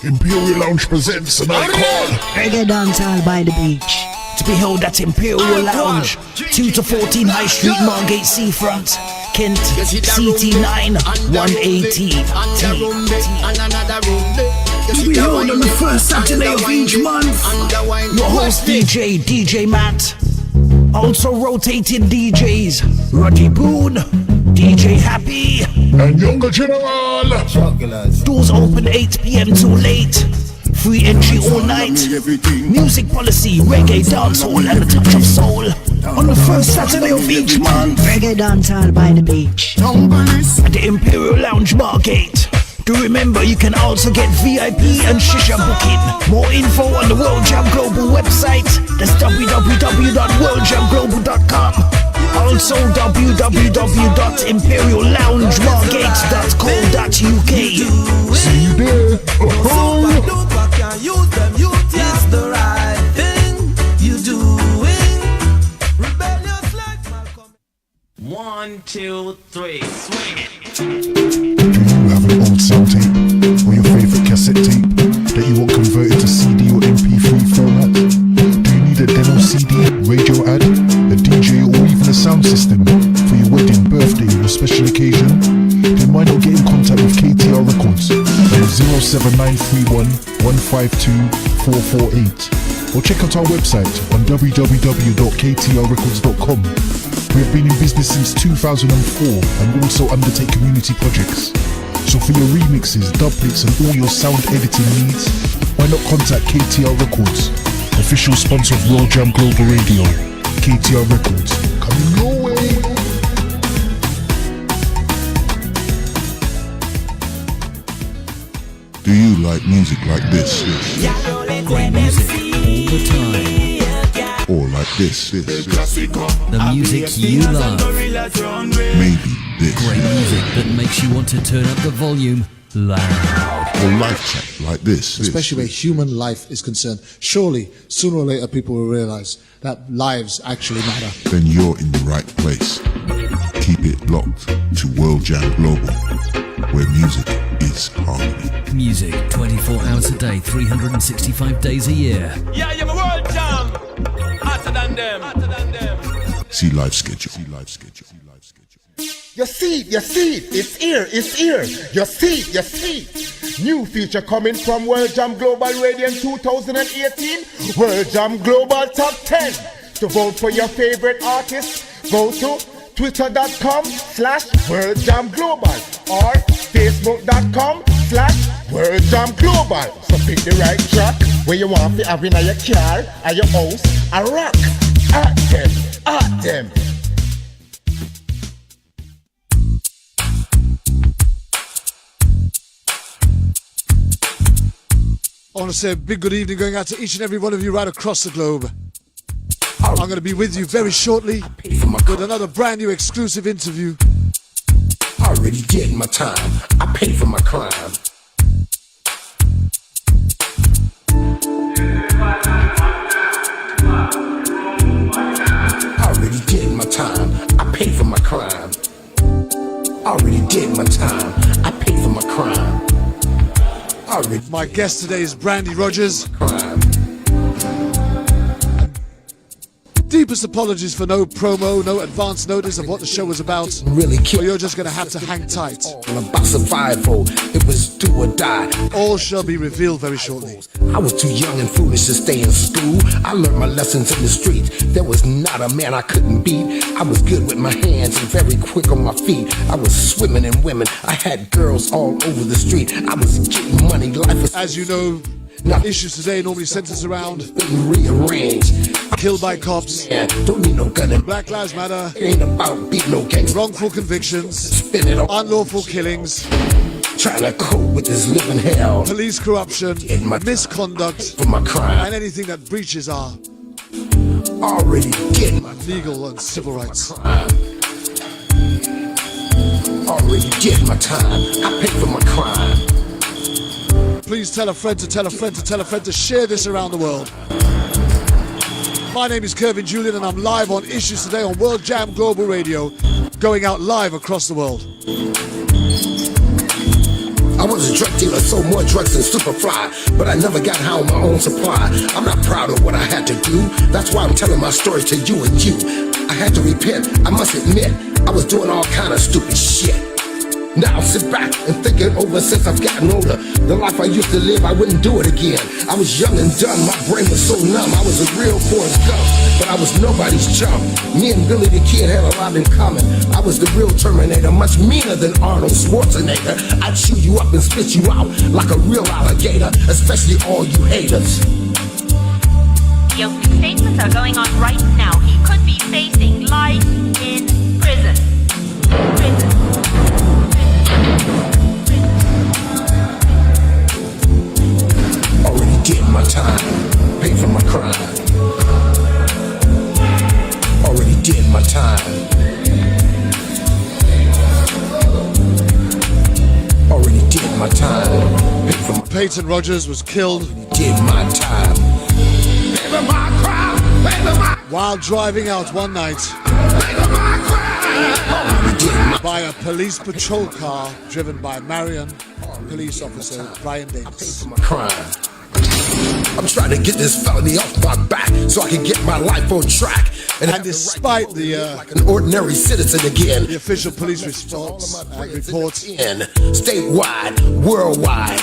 Imperial Lounge presents a night call Reggae Dancehall by the beach. To be held at Imperial Lounge, 2 to 14 High Street, Margate Seafront, Kent, CT9 180. To be held on the first Saturday of each month. Your host DJ Matt. Also rotating DJs, Roddy Boone, DJ Happy, and Younger General. Doors open 8 p.m. till late. Free entry all night. Music policy, reggae, dancehall, and a touch of soul. On the first Saturday of each month. Reggae dancehall by the beach. At the Imperial Lounge Margate. Do remember, you can also get VIP and Shisha booking. More info on the World Jam Global website. That's www.worldjamglobal.com. Also www.imperialloungemargate.co.uk. See you there. Look back and use them. It's the right thing you doing. Rebellious like Malcolm. 1, 2, 3, swing it. Do you have an old sound tape or your favorite cassette tape that you want converted to CD or MP3 format? Do you need a demo CD, radio ad, a DJ, or even a sound system for your wedding, birthday, or special occasion? Then why not get in contact with KTR Records on 07931 152 448, or check out our website on www.ktrrecords.com. We have been in business since 2004 and also undertake community projects. So for your remixes, dubplates and all your sound editing needs, why not contact KTR Records, official sponsor of World Jam Global Radio. KTR Records, coming your way. Do you like music like this? Great music all the time. Or like this? The music you love. Maybe this. Great music that makes you want to turn up the volume loud. Or life chat like this. Especially where human life is concerned. Surely, sooner or later, people will realize that lives actually matter. Then you're in the right place. Keep it locked to World Jam Global, where music is harmony. Music 24 hours a day, 365 days a year. Yeah, you're a World Jam. Hotter than them. See live schedule. You see, it's here. You see. New feature coming from World Jam Global Radio in 2018. World Jam Global Top 10. To vote for your favorite artist, go to twitter.com/World Jam Global or facebook.com/World Jam Global. So pick the right track where you want to have in your car, at your house, a rock. At them. I want to say a big good evening going out to each and every one of you right across the globe. I'm going to be with you very shortly with another brand new exclusive interview. I already did my time. I paid for my crime. I already did my time. I paid for my crime. I already did my time. I paid for my crime. My guest today is Brandy Rogers. Deepest apologies for no promo, no advance notice of what the show was about. But you're just going to have to hang tight. About survival, it was do or die. All shall be revealed very shortly. I was too young and foolish to stay in school. I learned my lessons in the street. There was not a man I couldn't beat. I was good with my hands and very quick on my feet. I was swimming in women. I had girls all over the street. I was getting money. Life was... As you know, issues today normally centers around rearranged. Killed by cops. Yeah, don't need no gun and Black Lives Matter. It ain't about beat no gangs. Wrongful convictions. Spin it on. Unlawful killings. Trying to cope with this living hell. Police corruption. Misconduct. For my crime. And anything that breaches our already getting my legal and civil rights. Already did my time. I paid for my crime. Please tell a friend to tell a friend to tell a friend to share this around the world. My name is Kervin Julian and I'm live on Issues Today on World Jam Global Radio, going out live across the world. I was a drug dealer, sold more drugs than Superfly, but I never got high on my own supply. I'm not proud of what I had to do. That's why I'm telling my story to you and you. I had to repent, I must admit, I was doing all kind of stupid shit. Now I sit back and think it over since I've gotten older. The life I used to live, I wouldn't do it again. I was young and dumb, my brain was so numb. I was a real Forrest Gump, but I was nobody's chump. Me and Billy the Kid had a lot in common. I was the real Terminator, much meaner than Arnold Schwarzenegger. I'd chew you up and spit you out like a real alligator, especially all you haters. The opening statements are going on right now. He could be facing life in prison. Already did my time, paid for my crime. Already did my time. Already did my time, paid for my Payton Rogers was killed. did my time. Pay for my crime, pay for my While driving out one night by a police patrol car driven by Marion police officer Brian Davis. my crime. I'm trying to get this felony off my back so I can get my life on track. And despite like an ordinary citizen again. the official police response and reports, Statewide, worldwide.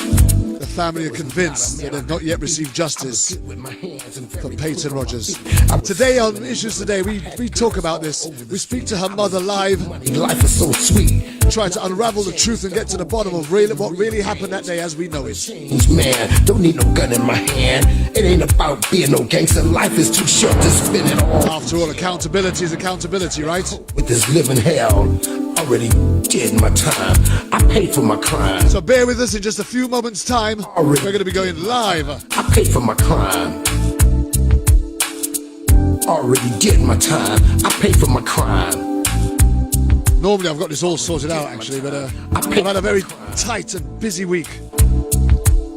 the family are convinced that they've not yet received justice for Payton Rogers. Today on Issues Today, we talk about this. We speak to her mother live. Life is so sweet. Try to unravel the truth and get to the bottom of what really happened that day as we know it. Man, don't need no gun in my hand. It ain't about being no gangster. Life is too short to spin it all. After all, accountability is accountability, right? With this living hell, already did my time. I paid for my crime. So bear with us in just a few moments' time. We're going to be going live. I paid for my crime. Already did my time. I paid for my crime. Normally I've got this all sorted out actually, but I've had a very tight and busy week.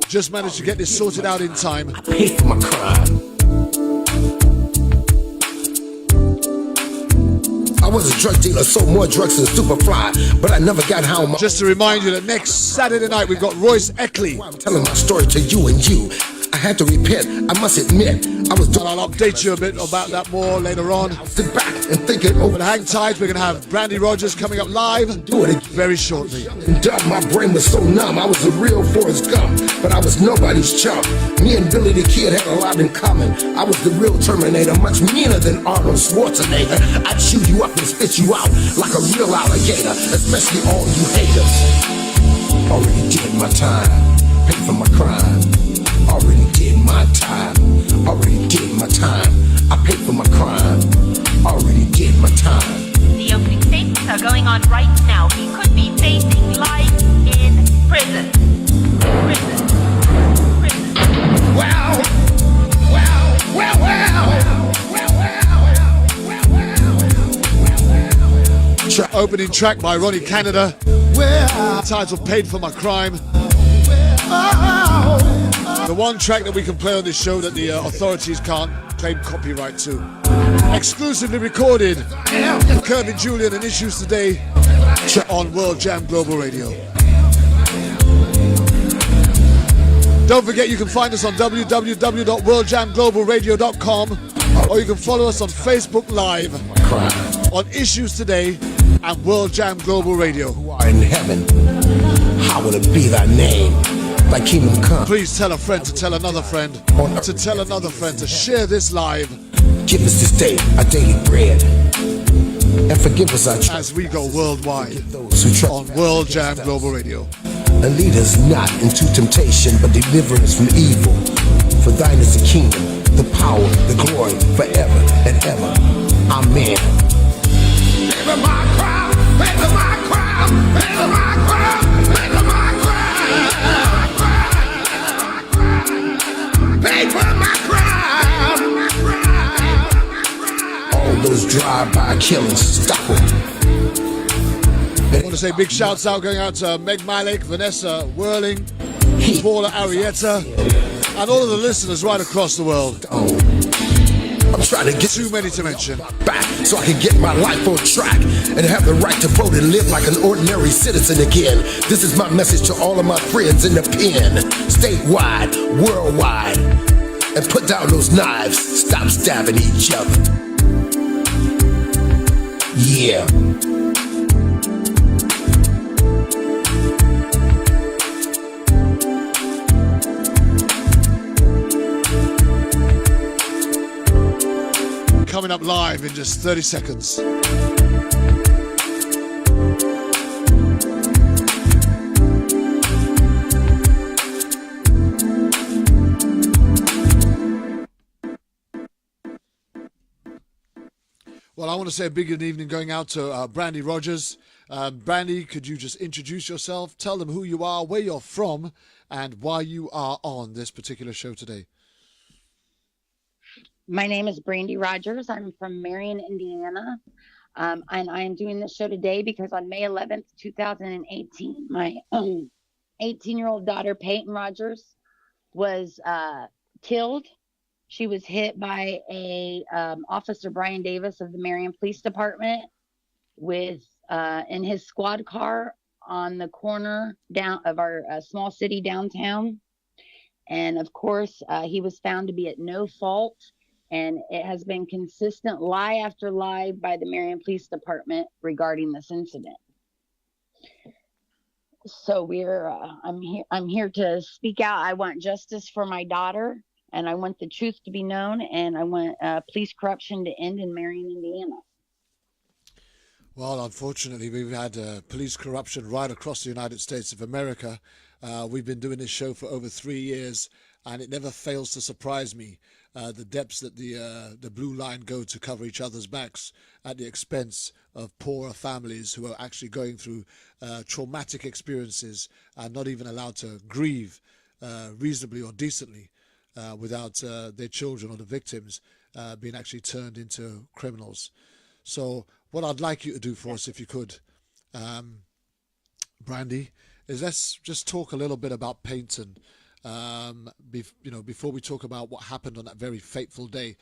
Just managed to get this sorted out in time. I paid for my crime. I was a drug dealer, sold more drugs than Superfly, but I never got high on my... Just to remind you that next Saturday night we've got Royce Eckley. I'm telling my story to you and you. I had to repent, I must admit. I was doing... And I'll update you a bit about that more later on. Sit back and think it over. But hang tight, we're going to have Brandy Rogers coming up live Do it again. very shortly. Dumb, my brain was so numb. I was a real Forrest Gump, but I was nobody's chump. Me and Billy the Kid had a lot in common. I was the real Terminator, much meaner than Arnold Schwarzenegger. I'd chew you up and spit you out like a real alligator, especially all you haters. Already did my time, paid for my crime. Already did my time, already did my time. I paid for my crime, already did my time. The opening statements are going on right now. He could be facing life in prison. Prison. Well. Opening track by Ronnie Canada, titled Paid for My Crime. The one track that we can play on this show that the authorities can't claim copyright to. Exclusively recorded for Kirby Julian and Issues Today on World Jam Global Radio. Don't forget you can find us on www.worldjamglobalradio.com, or you can follow us on Facebook Live on Issues Today and World Jam Global Radio. Who are in heaven, how will it be thy name? Thy kingdom come. Please tell a friend to tell another friend to tell another friend to share this live. Give us this day our daily bread, and forgive us our as we go worldwide those who on World Jam Global Radio. And lead us not into temptation, but deliver us from evil. For thine is the kingdom, the power, the glory, forever and ever. Amen. Pay for my crime, pay for my crime, pay for my crime, pay for my crime. Pay for my crime. All those drive-by killings, stop them. I want to say big shouts out going out to Meg Malik, Vanessa Whirling, Paula Arietta, and all of the listeners right across the world. I'm trying to get too many to mention back so I can get my life on track and have the right to vote and live like an ordinary citizen again. This is my message to all of my friends in the pen, statewide, worldwide, and put down those knives. Stop stabbing each other. Yeah. coming up live in just 30 seconds. Well, I want to say a big good evening going out to Brandy Rogers. Brandy, could you just introduce yourself, tell them who you are, where you're from, and why you are on this particular show today? My name is Brandy Rogers. I'm from Marion, Indiana. And I am doing this show today because on May 11th, 2018, my 18-year-old daughter, Payton Rogers, was killed. She was hit by Officer Brian Davis of the Marion Police Department with in his squad car on the corner down of our small city downtown. And of course, he was found to be at no fault. And it has been consistent lie after lie by the Marion Police Department regarding this incident. So I'm here to speak out. I want justice for my daughter, and I want the truth to be known, and I want police corruption to end in Marion, Indiana. Well, unfortunately, we've had police corruption right across the United States of America. We've been doing this show for over 3 years, and it never fails to surprise me the depths that the blue line go to cover each other's backs at the expense of poorer families who are actually going through traumatic experiences and not even allowed to grieve reasonably or decently without their children or the victims being actually turned into criminals. So what I'd like you to do for us, if you could, Brandy, is let's just talk a little bit about Payton. Before we talk about what happened on that very fateful day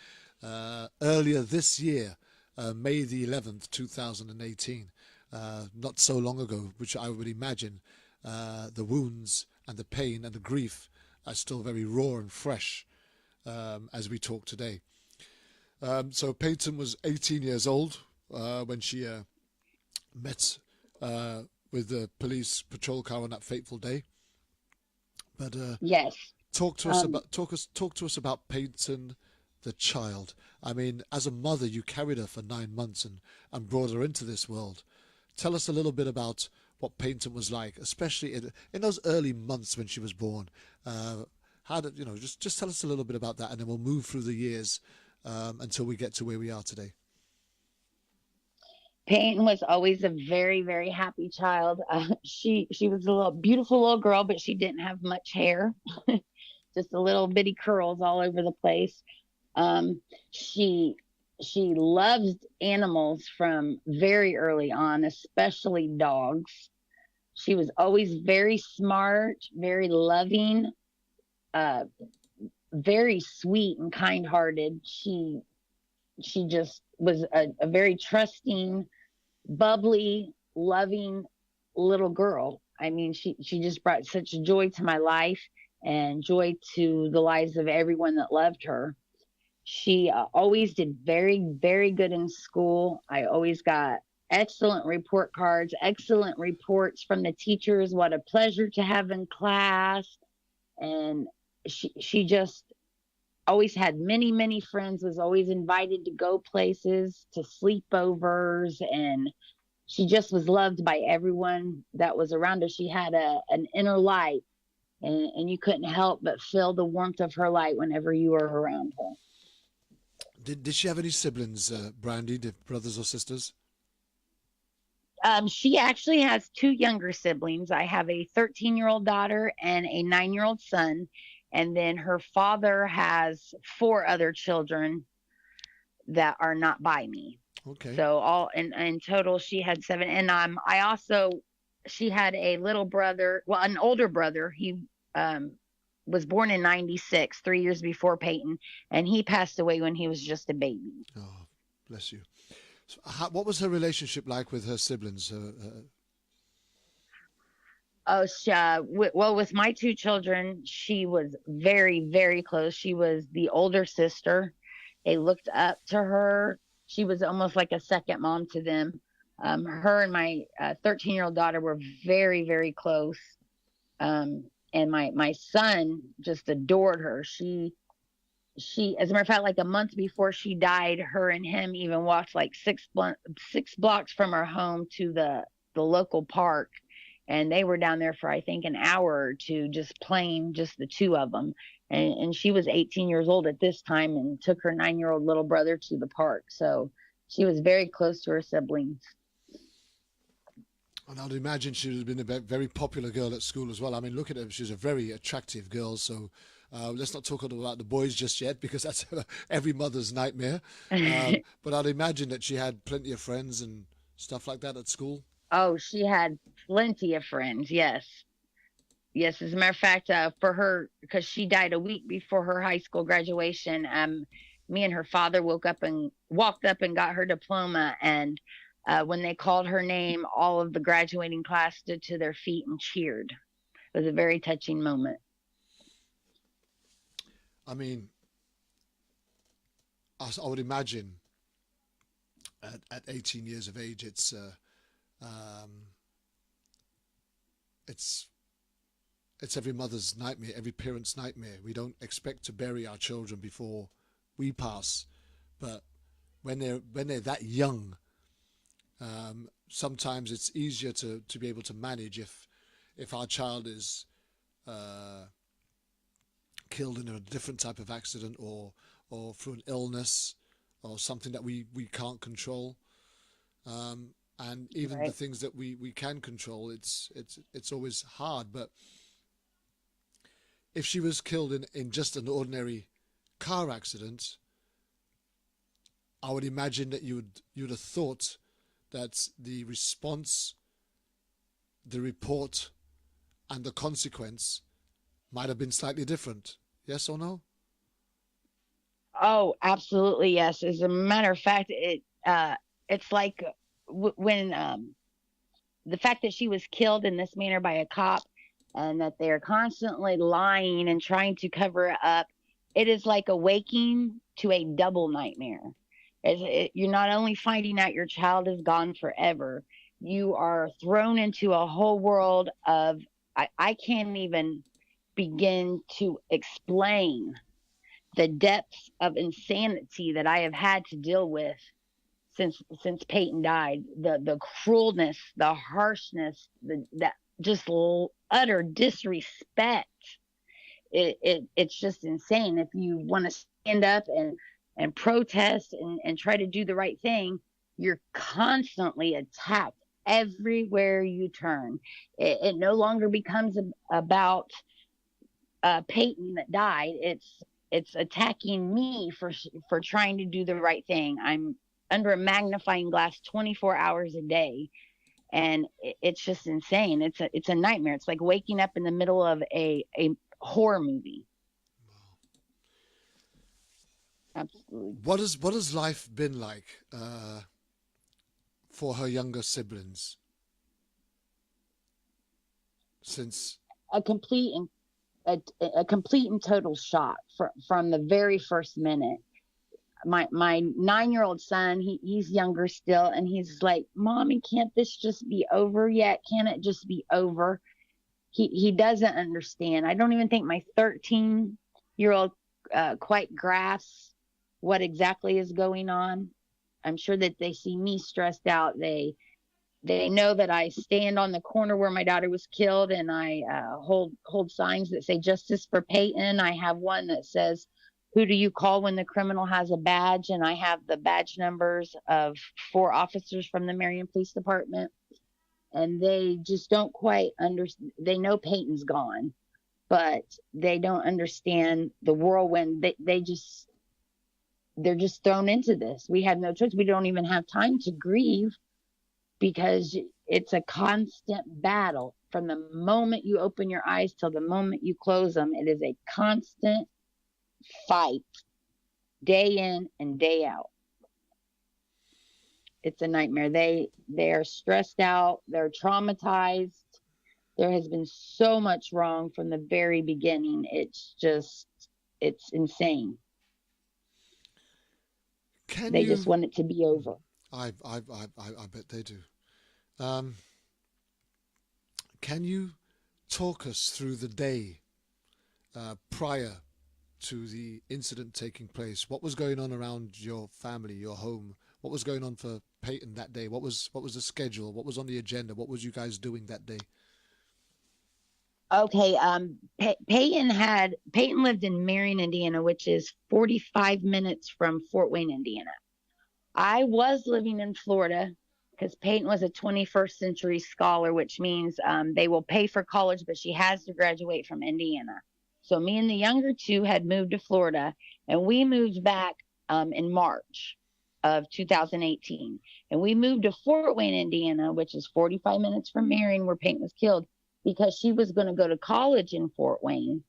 earlier this year, May the 11th, 2018, not so long ago, which I would imagine the wounds and the pain and the grief are still very raw and fresh as we talk today. So Payton was 18 years old when she met with the police patrol car on that fateful day. But yes, talk to us about Payton, the child. I mean, as a mother, you carried her for 9 months and brought her into this world. Tell us a little bit about what Payton was like, especially in those early months when she was born. Just tell us a little bit about that, and then we'll move through the years until we get to where we are today. Payton was always a very, very happy child. She was a beautiful little girl, but she didn't have much hair, just a little bitty curls all over the place. She loved animals from very early on, especially dogs. She was always very smart, very loving, very sweet and kind-hearted. She just was a very trusting, bubbly, loving little girl. I mean, she just brought such joy to my life and joy to the lives of everyone that loved her. She always did very, very good in school. I always got excellent report cards, excellent reports from the teachers. What a pleasure to have in class. And she just always had many, many friends, was always invited to go places, to sleepovers, and she just was loved by everyone that was around her. She had an inner light, and you couldn't help but feel the warmth of her light whenever you were around her. Did she have any siblings, Brandy, brothers or sisters? She actually has 2 younger siblings. I have a 13-year-old daughter and a 9-year-old son. And then her father has 4 other children that are not by me. Okay. So all in total, she had 7. And she had a little brother, well, an older brother. He was born in 96, 3 years before Payton, and he passed away when he was just a baby. Oh, bless you. So what was her relationship like with her siblings? Oh, well, with my two children, she was very, very close. She was the older sister. They looked up to her. She was almost like a second mom to them. Her and my 13-year-old daughter were very, very close. And my son just adored her. She, as a matter of fact, like a month before she died, her and him even walked like six blocks from our home to the local park. And they were down there for, I think, an hour or two, just playing, just the two of them. And she was 18 years old at this time and took her 9-year-old little brother to the park. So she was very close to her siblings. And I'd imagine she would have been a very popular girl at school as well. I mean, look at her. She's a very attractive girl. So let's not talk about the boys just yet, because that's every mother's nightmare. But I'd imagine that she had plenty of friends and stuff like that at school. Oh, she had plenty of friends. Yes. Yes. As a matter of fact, for her, because she died a week before her high school graduation, me and her father walked up and got her diploma. And when they called her name, all of the graduating class stood to their feet and cheered. It was a very touching moment. I mean, I would imagine at 18 years of age, it's every mother's nightmare, every parent's nightmare. We don't expect to bury our children before we pass, but when they're that young, sometimes it's easier to be able to manage if our child is killed in a different type of accident or through an illness or something that we can't control. And even the things that we can control, it's always hard. But if she was killed in just an ordinary car accident, I would imagine that you'd have thought that the response, the report, and the consequence might have been slightly different. Yes or no? Oh, absolutely yes. As a matter of fact, it's like when the fact that she was killed in this manner by a cop, and that they're constantly lying and trying to cover it up, it is like awaking to a double nightmare. You're not only finding out your child is gone forever, you are thrown into a whole world of, I can't even begin to explain the depths of insanity that I have had to deal with since Payton died. The cruelness, the harshness, that just utter disrespect. It's just insane. If you want to stand up and protest and try to do the right thing, you're constantly attacked everywhere you turn. It no longer becomes about Payton that died. It's attacking me for trying to do the right thing. I'm under a magnifying glass 24 hours a day. And it's just insane. It's a nightmare. It's like waking up in the middle of a horror movie. Absolutely. What has life been like for her younger siblings since? A complete and total shock from the very first minute. My 9-year-old son, he's younger still, and he's like, "Mommy, can't this just be over yet? Can't it just be over?" He doesn't understand. I don't even think my 13-year-old quite grasps what exactly is going on. I'm sure that they see me stressed out. They know that I stand on the corner where my daughter was killed, and I hold signs that say "Justice for Payton." I have one that says, "Who do you call when the criminal has a badge?" And I have the badge numbers of 4 officers from the Marion Police Department. And they just don't quite understand. They know Payton's gone, but they don't understand the whirlwind. They're just thrown into this. We have no choice. We don't even have time to grieve, because it's a constant battle from the moment you open your eyes till the moment you close them. It is a constant fight, day in and day out. It's a nightmare. They are stressed out. They're traumatized. There has been so much wrong from the very beginning. It's insane. They just want it to be over. I bet they do. Can you talk us through the day prior to the incident taking place? What was going on around your family, your home? What was going on for Payton that day? What was the schedule? What was on the agenda? What was you guys doing that day? Okay, Payton lived in Marion, Indiana, which is 45 minutes from Fort Wayne, Indiana. I was living in Florida because Payton was a 21st century scholar, which means they will pay for college, but she has to graduate from Indiana. So me and the younger two had moved to Florida, and we moved back in March of 2018. And we moved to Fort Wayne, Indiana, which is 45 minutes from Marion, where Payton was killed, because she was going to go to college in Fort Wayne.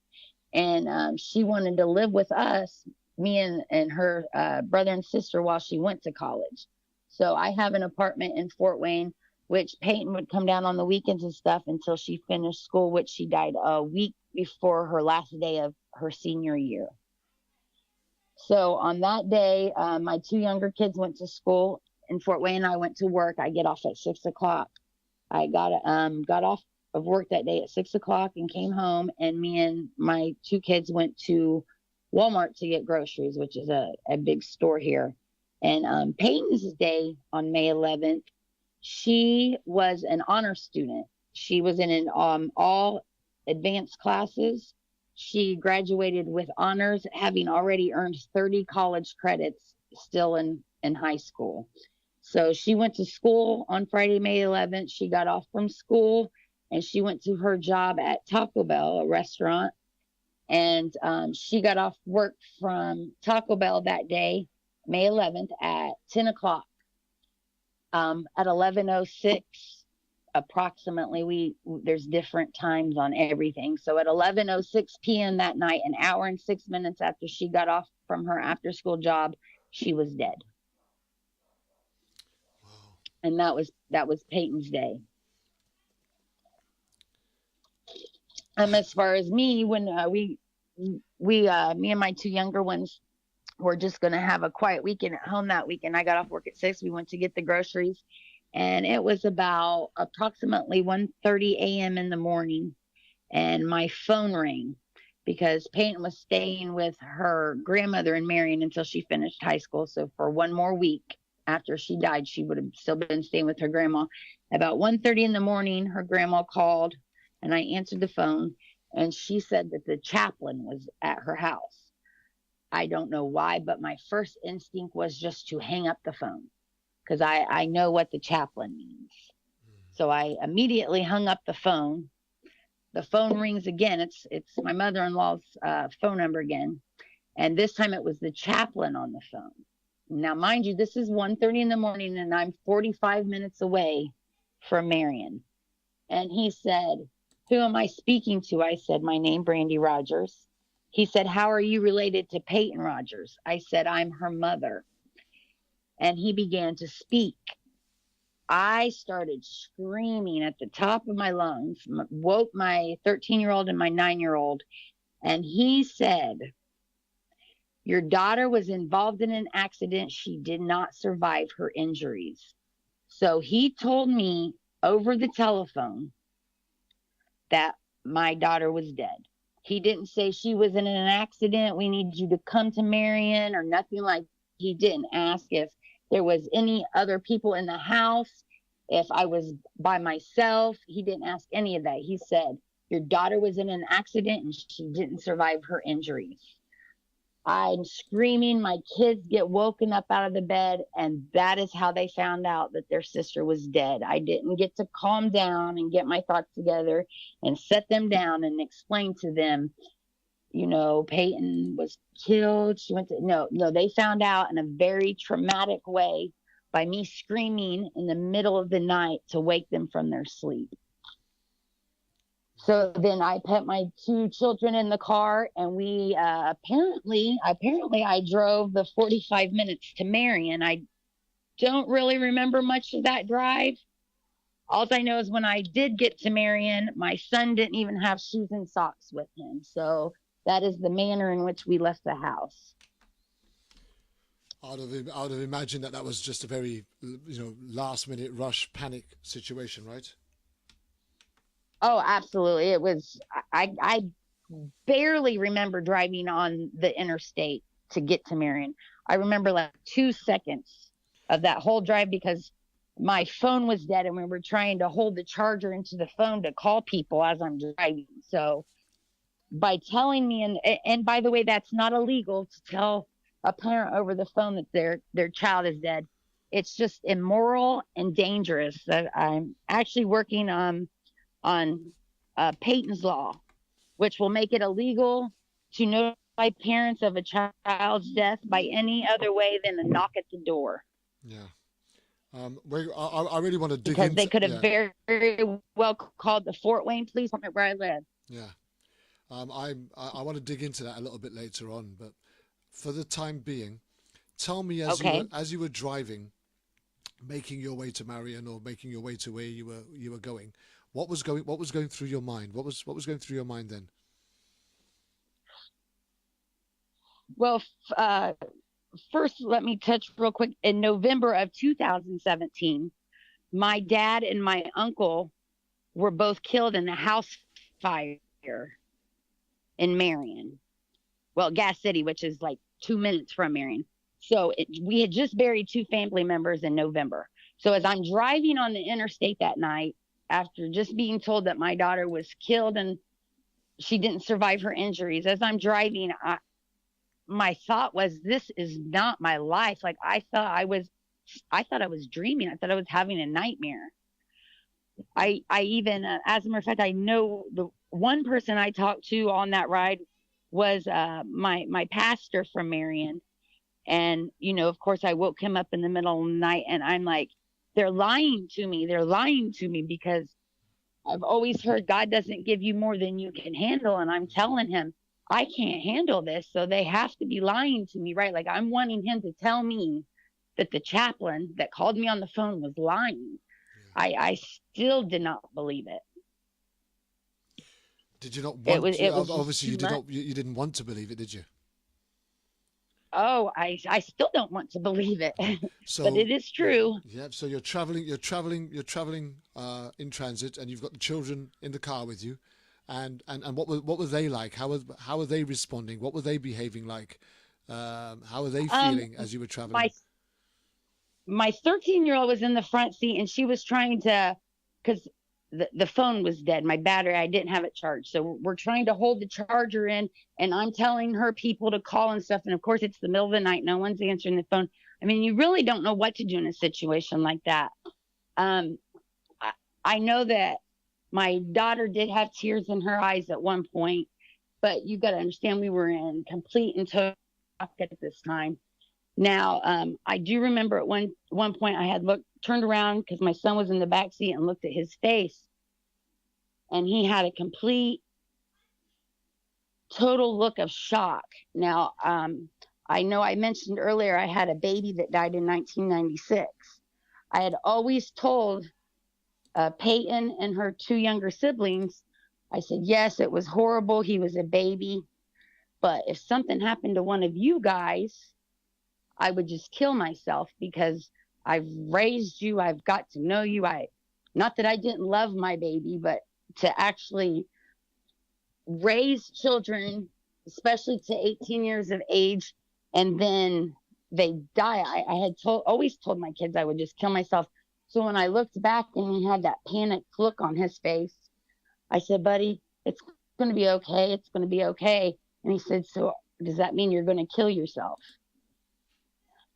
And she wanted to live with us, me and her brother and sister, while she went to college. So I have an apartment in Fort Wayne, which Payton would come down on the weekends and stuff until she finished school, which she died a week before her last day of her senior year. So on that day, my two younger kids went to school in Fort Wayne. I went to work. I get off at 6 o'clock. I got off of work that day at 6 o'clock and came home, and me and my two kids went to Walmart to get groceries, which is a big store here. And Payton's day on May 11th, she was an honor student. She was in all advanced classes. She graduated with honors, having already earned 30 college credits still in high school. So she went to school on Friday, May 11th. She got off from school and she went to her job at Taco Bell, a restaurant. And she got off work from Taco Bell that day, May 11th, at 10 o'clock. At 11:06, approximately, there's different times on everything. So at 11:06 p.m. that night, an hour and 6 minutes after she got off from her after school job, she was dead. Wow. And that was Payton's day. As far as me, when me and my two younger ones were just going to have a quiet weekend at home that weekend. I got off work at 6. We went to get the groceries, and it was about approximately 1:30 a.m. in the morning, and my phone rang because Payton was staying with her grandmother in Marion until she finished high school. So for one more week after she died, she would have still been staying with her grandma. About 1:30 in the morning, her grandma called, and I answered the phone, and she said that the chaplain was at her house. I don't know why, but my first instinct was just to hang up the phone because I know what the chaplain means. So I immediately hung up the phone. The phone rings again. It's my mother-in-law's phone number again. And this time it was the chaplain on the phone. Now, mind you, this is 1:30 in the morning and I'm 45 minutes away from Marion. And he said, "Who am I speaking to?" I said, "My name, Brandy Rogers." He said, "How are you related to Payton Rogers?" I said, "I'm her mother." And he began to speak. I started screaming at the top of my lungs, woke my 13-year-old and my 9-year-old. And he said, "Your daughter was involved in an accident. She did not survive her injuries." So he told me over the telephone that my daughter was dead. He didn't say she was in an accident, we need you to come to Marion, or nothing like. He didn't ask if there was any other people in the house, if I was by myself. He didn't ask any of that. He said, "Your daughter was in an accident and she didn't survive her injuries." I'm screaming. My kids get woken up out of the bed, and that is how they found out that their sister was dead. I didn't get to calm down and get my thoughts together and set them down and explain to them, Payton was killed. She went to, no, they found out in a very traumatic way by me screaming in the middle of the night to wake them from their sleep. So then I put my two children in the car, and we apparently I drove the 45 minutes to Marion. I don't really remember much of that drive. All I know is when I did get to Marion, my son didn't even have shoes and socks with him. So that is the manner in which we left the house. I would have imagined that was just a very, last minute rush panic situation, right? Oh, absolutely. It was, I barely remember driving on the interstate to get to Marion. I remember like 2 seconds of that whole drive because my phone was dead and we were trying to hold the charger into the phone to call people as I'm driving. So by telling me, and by the way, that's not illegal to tell a parent over the phone that their child is dead. It's just immoral and dangerous. I'm actually working on Payton's law, which will make it illegal to notify parents of a child's death by any other way than a knock at the door. Yeah. I really want to dig because into, they could have very, very well called the Fort Wayne Police Department where I live. Yeah. I want to dig into that a little bit later on, but for the time being, tell me as you were driving, making your way to Marion or making your way to where you were going, what was going through your mind? What was going through your mind then? Well, first, let me touch real quick. In November of 2017, my dad and my uncle were both killed in a house fire in Marion. Well, Gas City, which is like 2 minutes from Marion. So we had just buried two family members in November. So as I'm driving on the interstate that night, after just being told that my daughter was killed and she didn't survive her injuries, as I'm driving, my thought was, this is not my life. Like I thought I was dreaming. I thought I was having a nightmare. I even, as a matter of fact, I know the one person I talked to on that ride was my pastor from Marion. And, of course, I woke him up in the middle of the night and I'm like, they're lying to me. They're lying to me because I've always heard God doesn't give you more than you can handle. And I'm telling him, I can't handle this. So they have to be lying to me, right? Like I'm wanting him to tell me that the chaplain that called me on the phone was lying. I still did not believe it. Did you not want to? Obviously, you didn't want to believe it, did you? Oh, I still don't want to believe it, but it is true. Yeah. So you're traveling in transit, and you've got the children in the car with you, and what were they like? How were they responding? What were they behaving like? How were they feeling as you were traveling? My 13-year-old was in the front seat, and she was trying to, because the phone was dead. My battery, I didn't have it charged. So we're trying to hold the charger in, and I'm telling her people to call and stuff. And of course, it's the middle of the night. No one's answering the phone. I mean, you really don't know what to do in a situation like that. I know that my daughter did have tears in her eyes at one point, but you got to understand we were in complete and total shock at this time. Now, I do remember at one point I had turned around because my son was in the back seat and looked at his face, and he had a complete, total look of shock. Now, I know I mentioned earlier I had a baby that died in 1996. I had always told Payton and her two younger siblings, I said, yes, it was horrible. He was a baby. But if something happened to one of you guys, I would just kill myself because I've raised you. I've got to know you. Not that I didn't love my baby, but to actually raise children, especially to 18 years of age, and then they die. I had always told my kids I would just kill myself. So when I looked back and he had that panicked look on his face, I said, buddy, it's going to be okay. It's going to be okay. And he said, so does that mean you're going to kill yourself?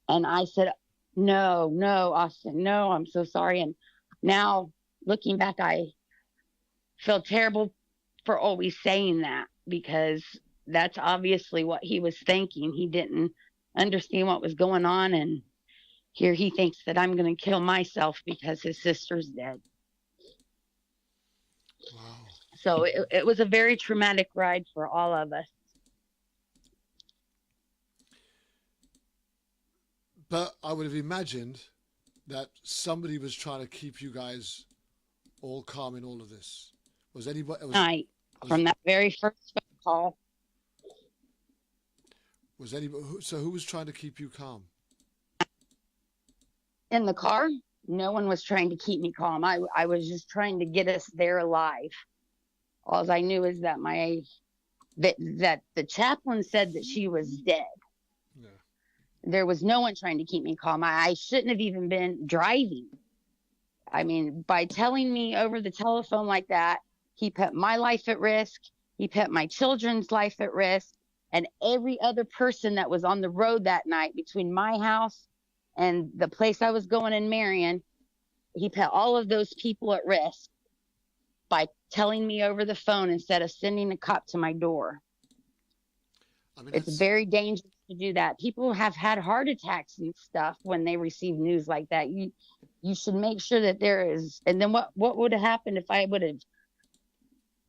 And I said, no, Austin, no, I'm so sorry. And now looking back, I feel terrible for always saying that because that's obviously what he was thinking. He didn't understand what was going on. And here he thinks that I'm going to kill myself because his sister's dead. Wow. So it was a very traumatic ride for all of us. But I would have imagined that somebody was trying to keep you guys all calm in all of this. Was anybody? From that very first phone call. Was anybody? So who was trying to keep you calm? In the car, no one was trying to keep me calm. I was just trying to get us there alive. All I knew is that that the chaplain said that she was dead. Yeah. There was no one trying to keep me calm. I shouldn't have even been driving. I mean, by telling me over the telephone like that, he put my life at risk. He put my children's life at risk. And every other person that was on the road that night between my house and the place I was going in Marion, he put all of those people at risk by telling me over the phone instead of sending a cop to my door. I mean, it's very dangerous to do that. People have had heart attacks and stuff when they receive news like that. You should make sure that there is. And then what would have happened if I would have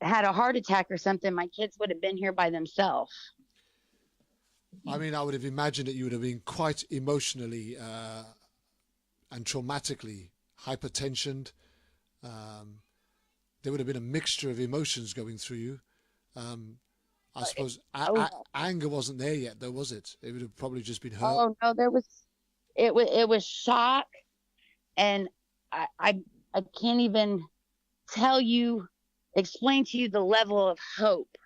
had a heart attack or something? My kids would have been here by themselves. I mean, I would have imagined that you would have been quite emotionally and traumatically hypertensioned. There would have been a mixture of emotions going through you. I suppose anger wasn't there yet, though, was it? It would have probably just been hurt. Oh no, it was shock, and I can't even explain to you the level of hope.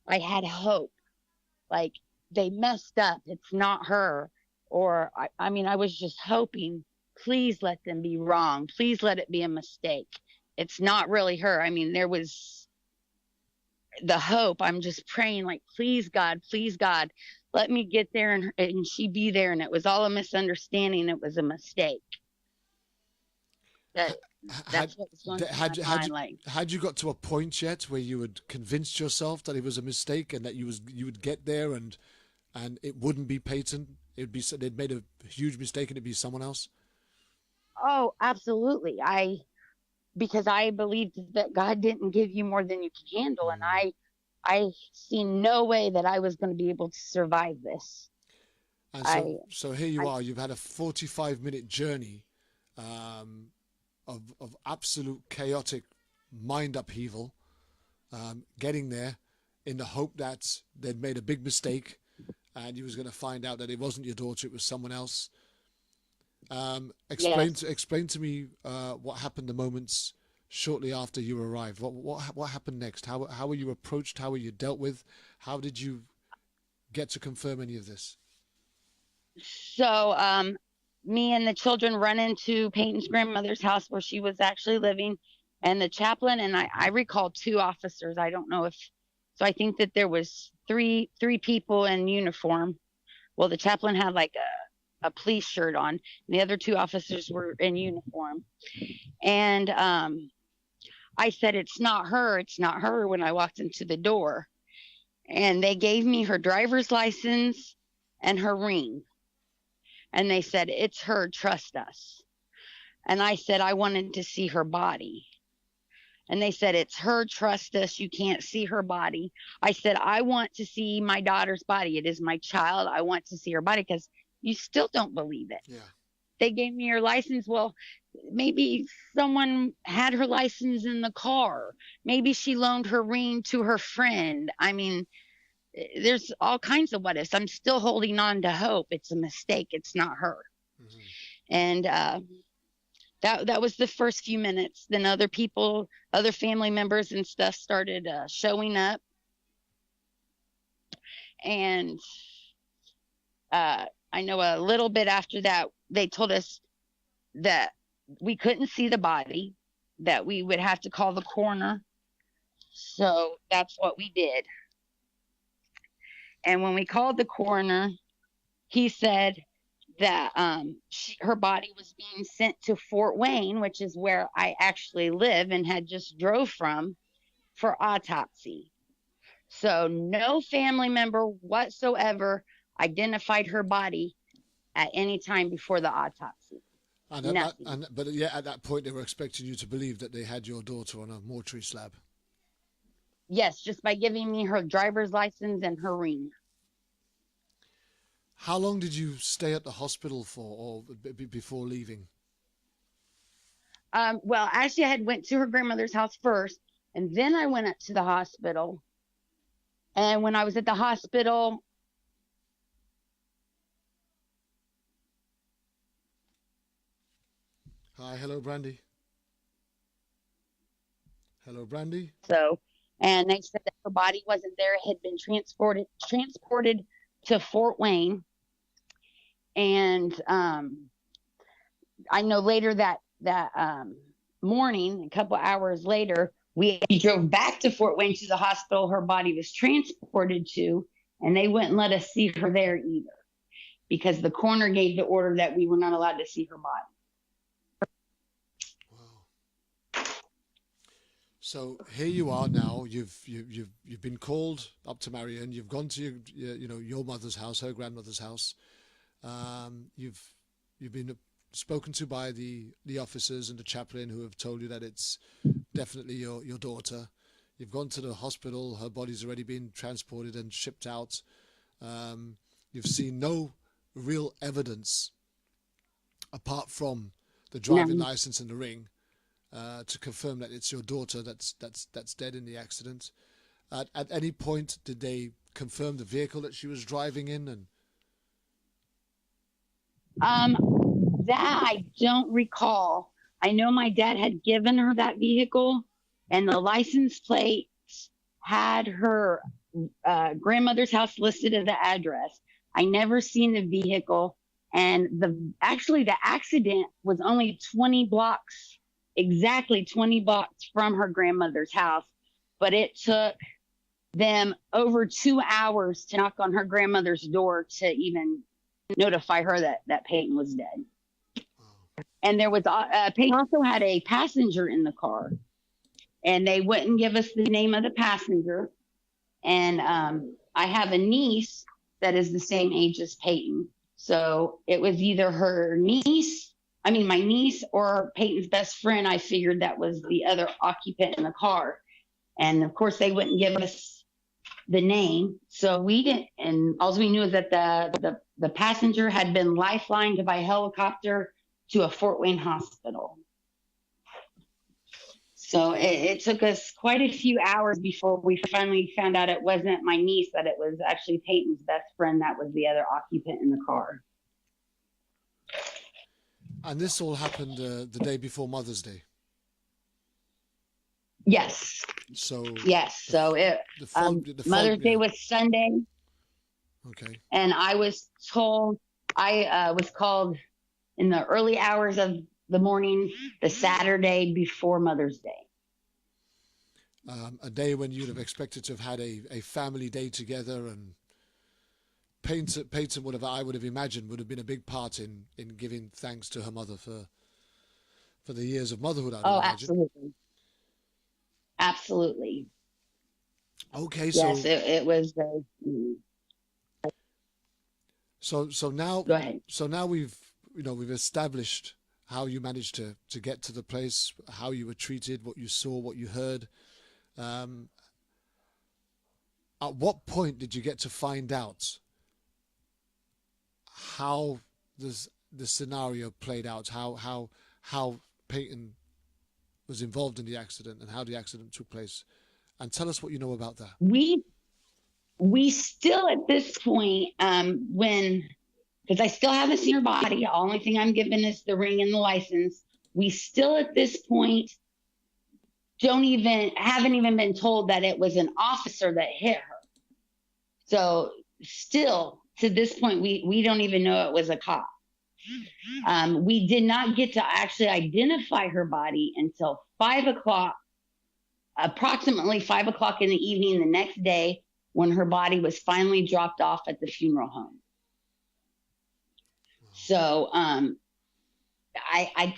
I had hope, like they messed up. It's not her, or I mean, I was just hoping. Please let them be wrong. Please let it be a mistake. It's not really her. I mean, there was the hope. I'm just praying, like, please God, let me get there and she be there. And it was all a misunderstanding. It was a mistake. That's what was going through my mind. Had you got to a point yet where you had convinced yourself that it was a mistake and that you would get there and it wouldn't be Payton? They'd made a huge mistake and it'd be someone else? Oh, absolutely. Because I believed that God didn't give you more than you can handle. And I see no way that I was going to be able to survive this. And so here you are, you've had a 45-minute journey of absolute chaotic mind upheaval, getting there in the hope that they'd made a big mistake and you was going to find out that it wasn't your daughter, it was someone else. Explain to me what happened the moments shortly after you arrived. What happened next? How were you approached? How were you dealt with? How did you get to confirm any of this? So me and the children run into Payton's grandmother's house where she was actually living, and the chaplain and I recall 2 officers. I don't know so I think that there was three people in uniform. Well, the chaplain had like a police shirt on, and the other 2 officers were in uniform. And I said, it's not her when I walked into the door. And they gave me her driver's license and her ring. And they said, it's her, trust us. And I said, I wanted to see her body. And they said, it's her, trust us, you can't see her body. I said, I want to see my daughter's body. It is my child. I want to see her body, because you still don't believe it. Yeah. They gave me her license. Well, maybe someone had her license in the car. Maybe she loaned her ring to her friend. I mean, there's all kinds of what ifs. I'm still holding on to hope. It's a mistake. It's not her. Mm-hmm. And that was the first few minutes. Then other family members and stuff started showing up. And I know a little bit after that, they told us that we couldn't see the body, that we would have to call the coroner. So that's what we did. And when we called the coroner, he said that her body was being sent to Fort Wayne, which is where I actually live and had just drove from, for autopsy. So no family member whatsoever identified her body at any time before the autopsy. But at that point, they were expecting you to believe that they had your daughter on a mortuary slab. Yes, just by giving me her driver's license and her ring. How long did you stay at the hospital for, or before leaving? Well, actually, I had went to her grandmother's house first, and then I went up to the hospital. And when I was at the hospital, Hi, hello, Brandy. Hello, Brandy. And they said that her body wasn't there; it had been transported to Fort Wayne. And I know later that morning, a couple hours later, we drove back to Fort Wayne to the hospital her body was transported to, and they wouldn't let us see her there either because the coroner gave the order that we were not allowed to see her body. Wow. So here you are now. You've been called up to Marion. You've gone to your mother's house, her grandmother's house. You've been spoken to by the officers and the chaplain who have told you that it's definitely your daughter. You've gone to the hospital. Her body's already been transported and shipped out. You've seen no real evidence apart from the driving license and the ring to confirm that it's your daughter that's dead in the accident. At any point, did they confirm the vehicle that she was driving in? And that I don't recall. I know my dad had given her that vehicle, and the license plates had her grandmother's house listed as the address. I never seen the vehicle, and the accident was only exactly 20 blocks from her grandmother's house, but it took them over 2 hours to knock on her grandmother's door to even notify her that Payton was dead. And there was Payton also had a passenger in the car, and they wouldn't give us the name of the passenger. And I have a niece that is the same age as Payton, so it was either my niece or Payton's best friend. I figured that was the other occupant in the car, and of course they wouldn't give us the name, so we didn't. And all we knew is that the passenger had been lifelined by helicopter to a Fort Wayne hospital. So it took us quite a few hours before we finally found out it wasn't my niece, that it was actually Payton's best friend that was the other occupant in the car. And this all happened the day before Mother's Day. Yes. Mother's Day was Sunday. Okay. And I was told, I was called in the early hours of the morning, the Saturday before Mother's Day. A day when you'd have expected to have had a family day together, and Payton I would have imagined, would have been a big part in giving thanks to her mother for the years of motherhood. Absolutely. Okay, yes, it was. So now, go ahead. So now we've established how you managed to get to the place, how you were treated, what you saw, what you heard. At what point did you get to find out how the scenario played out, how Payton was involved in the accident and how the accident took place? And tell us what you know about that. We still at this point, because I still haven't seen her body. The only thing I'm given is the ring and the license. We still at this point haven't even been told that it was an officer that hit her. So still to this point, we don't even know it was a cop. We did not get to actually identify her body until 5 o'clock, approximately 5 o'clock in the evening the next day, when her body was finally dropped off at the funeral home. So I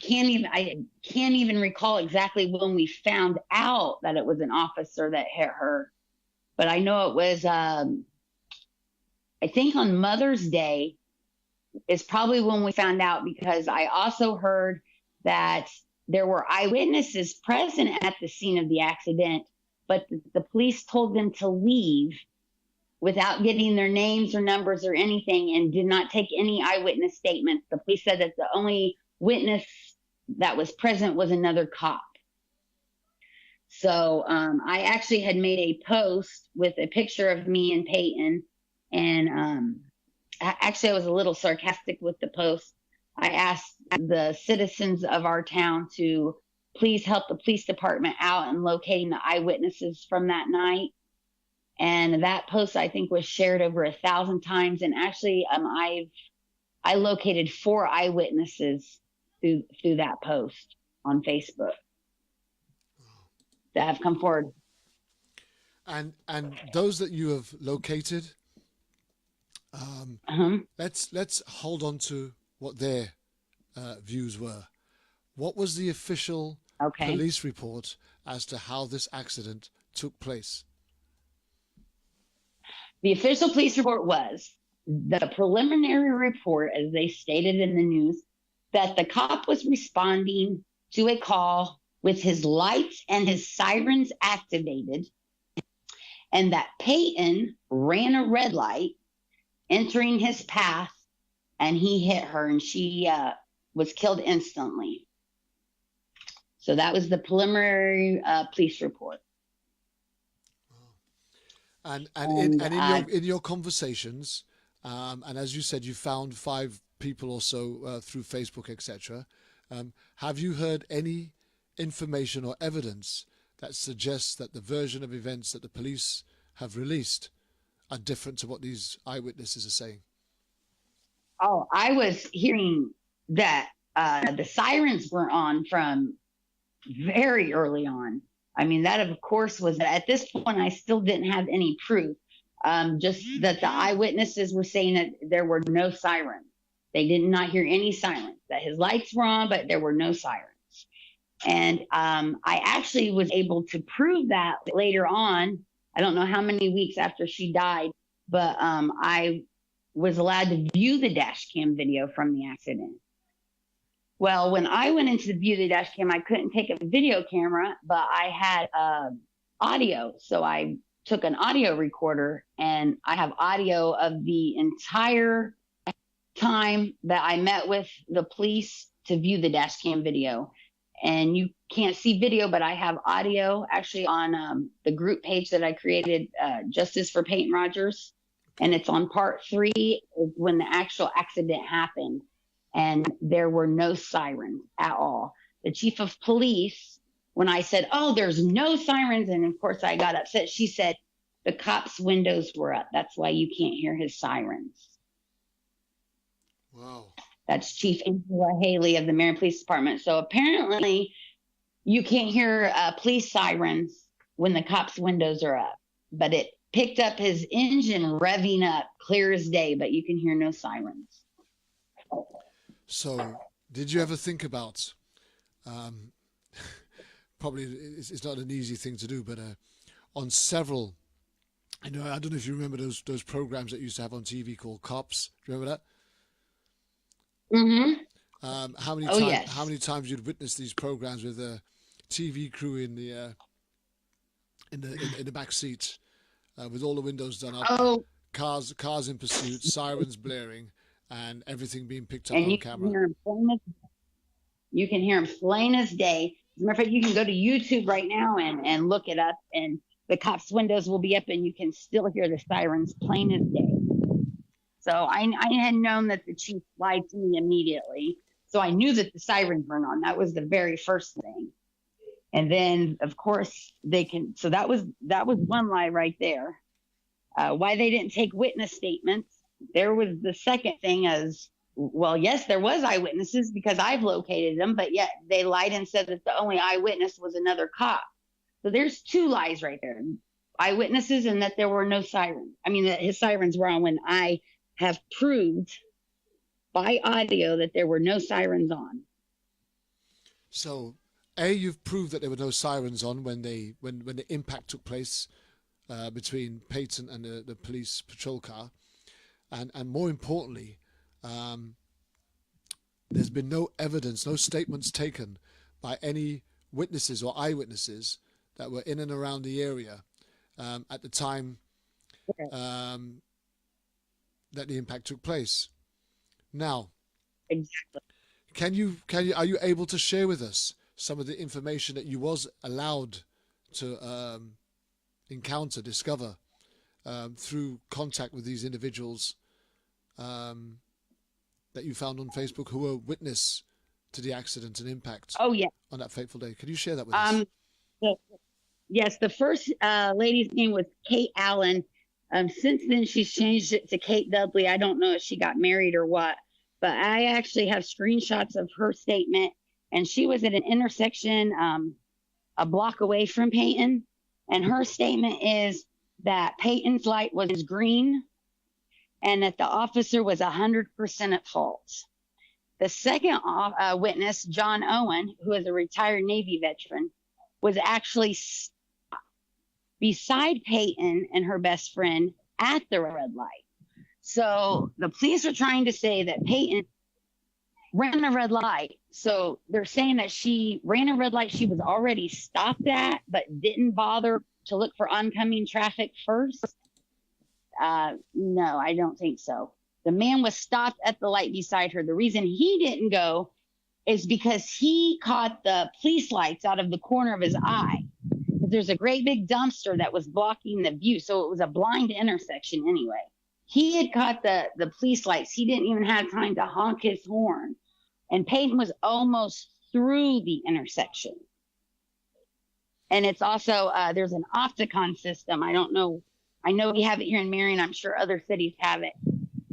can't even recall exactly when we found out that it was an officer that hit her, but I know it was I think on Mother's Day, is probably when we found out, because I also heard that there were eyewitnesses present at the scene of the accident, but the police told them to leave without getting their names or numbers or anything, and did not take any eyewitness statements. The police said that the only witness that was present was another cop. So I actually had made a post with a picture of me and Payton, and actually I was a little sarcastic with the post. I asked the citizens of our town to please help the police department out in locating the eyewitnesses from that night. And that post, I think, was shared over 1,000 times. And actually, I located 4 eyewitnesses through that post on Facebook that have come forward. And those that you have located, let's hold on to what their views were. What was the official police report as to how this accident took place? The official police report was the preliminary report, as they stated in the news, that the cop was responding to a call with his lights and his sirens activated, and that Payton ran a red light entering his path, and he hit her, and she was killed instantly. So that was the preliminary police report. And in your conversations, and as you said, you found 5 people or so through Facebook, etc. Have you heard any information or evidence that suggests that the version of events that the police have released are different to what these eyewitnesses are saying? Oh, I was hearing that the sirens were on from very early on. I mean, that of course was, at this point, I still didn't have any proof. Just that the eyewitnesses were saying that there were no sirens. They did not hear any sirens, that his lights were on, but there were no sirens. And I actually was able to prove that later on. I don't know how many weeks after she died, but I was allowed to view the dash cam video from the accident. Well, when I went into the view the dash cam, I couldn't take a video camera, but I had audio. So I took an audio recorder, and I have audio of the entire time that I met with the police to view the dash cam video. And you can't see video, but I have audio actually on the group page that I created, Justice for Payton Rogers. And it's on part 3 when the actual accident happened. And there were no sirens at all. The chief of police, when I said, oh, there's no sirens, and of course I got upset, she said, the cops' windows were up. That's why you can't hear his sirens. Wow. That's Chief Angela Haley of the Marion Police Department. So apparently you can't hear police sirens when the cops' windows are up. But it picked up his engine revving up clear as day, but you can hear no sirens. So, did you ever think about, probably it's not an easy thing to do, but on several, I don't know if you remember those programs that used to have on TV called Cops. Do you remember that? Mm-hmm. How many times you'd witnessed these programs with a TV crew in the back seat, with all the windows done up, cars in pursuit, sirens blaring, and everything being picked up on camera. You can hear him plain as day. As a matter of fact, you can go to YouTube right now and look it up, and the cops' windows will be up, and you can still hear the sirens plain as day. So I had known that the chief lied to me immediately. So I knew that the sirens weren't on. That was the very first thing. And then, of course, so that was one lie right there. Why they didn't take witness statements. There was the second thing as, well, yes, there was eyewitnesses because I've located them, but yet they lied and said that the only eyewitness was another cop. So there's 2 lies right there. Eyewitnesses and that there were no sirens. I mean, that his sirens were on when I have proved by audio that there were no sirens on. So, you've proved that there were no sirens on when the impact took place between Payton and the police patrol car. And more importantly, there's been no evidence, no statements taken by any witnesses or eyewitnesses that were in and around the area at the time that the impact took place. Now, Exactly. are you able to share with us some of the information that you was allowed to discover through contact with these individuals that you found on Facebook who were witness to the accident and impact Oh, yeah. on that fateful day? Could you share that with us? Yes, the first lady's name was Kate Allen. Since then, she's changed it to Kate Dudley. I don't know if she got married or what, but I actually have screenshots of her statement. And she was at an intersection a block away from Payton. And her statement is that Payton's light was green and that the officer was 100% at fault. The second witness, John Owen, who is a retired Navy veteran, was actually beside Payton and her best friend at the red light. So the police are trying to say that Payton ran a red light. So they're saying that she ran a red light she was already stopped at, but didn't bother to look for oncoming traffic first. No, I don't think so. The man was stopped at the light beside her. The reason he didn't go is because he caught the police lights out of the corner of his eye. There's a great big dumpster that was blocking the view. So it was a blind intersection anyway. He had caught the police lights. He didn't even have time to honk his horn. And Payton was almost through the intersection. And it's also, there's an Opticon system. I don't know. I know we have it here in Marion. I'm sure other cities have it.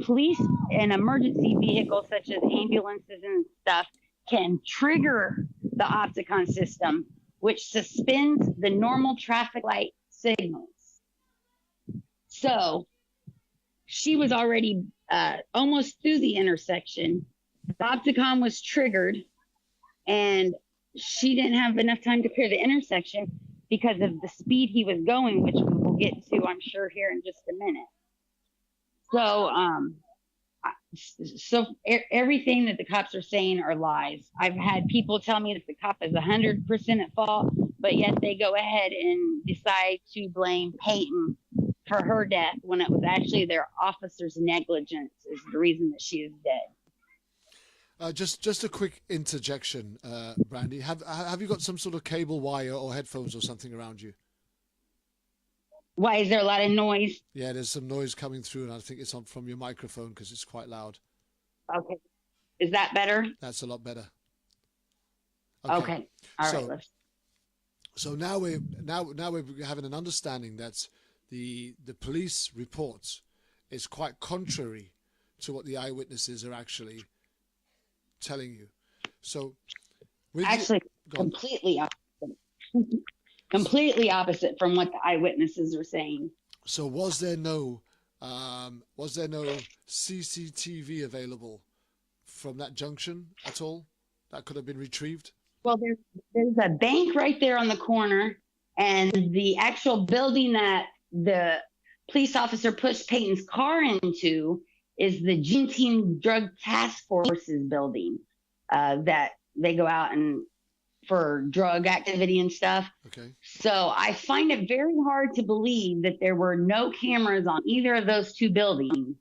Police and emergency vehicles such as ambulances and stuff can trigger the Opticon system, which suspends the normal traffic light signals. So she was already almost through the intersection. The Opticon was triggered, and she didn't have enough time to clear the intersection because of the speed he was going, which we will get to, I'm sure, here in just a minute. So, everything that the cops are saying are lies. I've had people tell me that the cop is 100% at fault, but yet they go ahead and decide to blame Payton for her death when it was actually their officer's negligence is the reason that she is dead. Just a quick interjection, Brandy. Have you got some sort of cable wire or headphones or something around you? Why is there a lot of noise? Yeah, there's some noise coming through, and I think it's from your microphone because it's quite loud. Okay, is that better? That's a lot better. Okay. All right. So now we're having an understanding that the police report is quite contrary to what the eyewitnesses are actually telling you. So actually, completely opposite. Completely opposite from what the eyewitnesses are saying. So was there no CCTV available from that junction at all that could have been retrieved? Well, there's a bank right there on the corner, and the actual building that the police officer pushed Payton's car into is the Juneteenth Drug Task Force's building that they go out and for drug activity and stuff. Okay. So I find it very hard to believe that there were no cameras on either of those two buildings,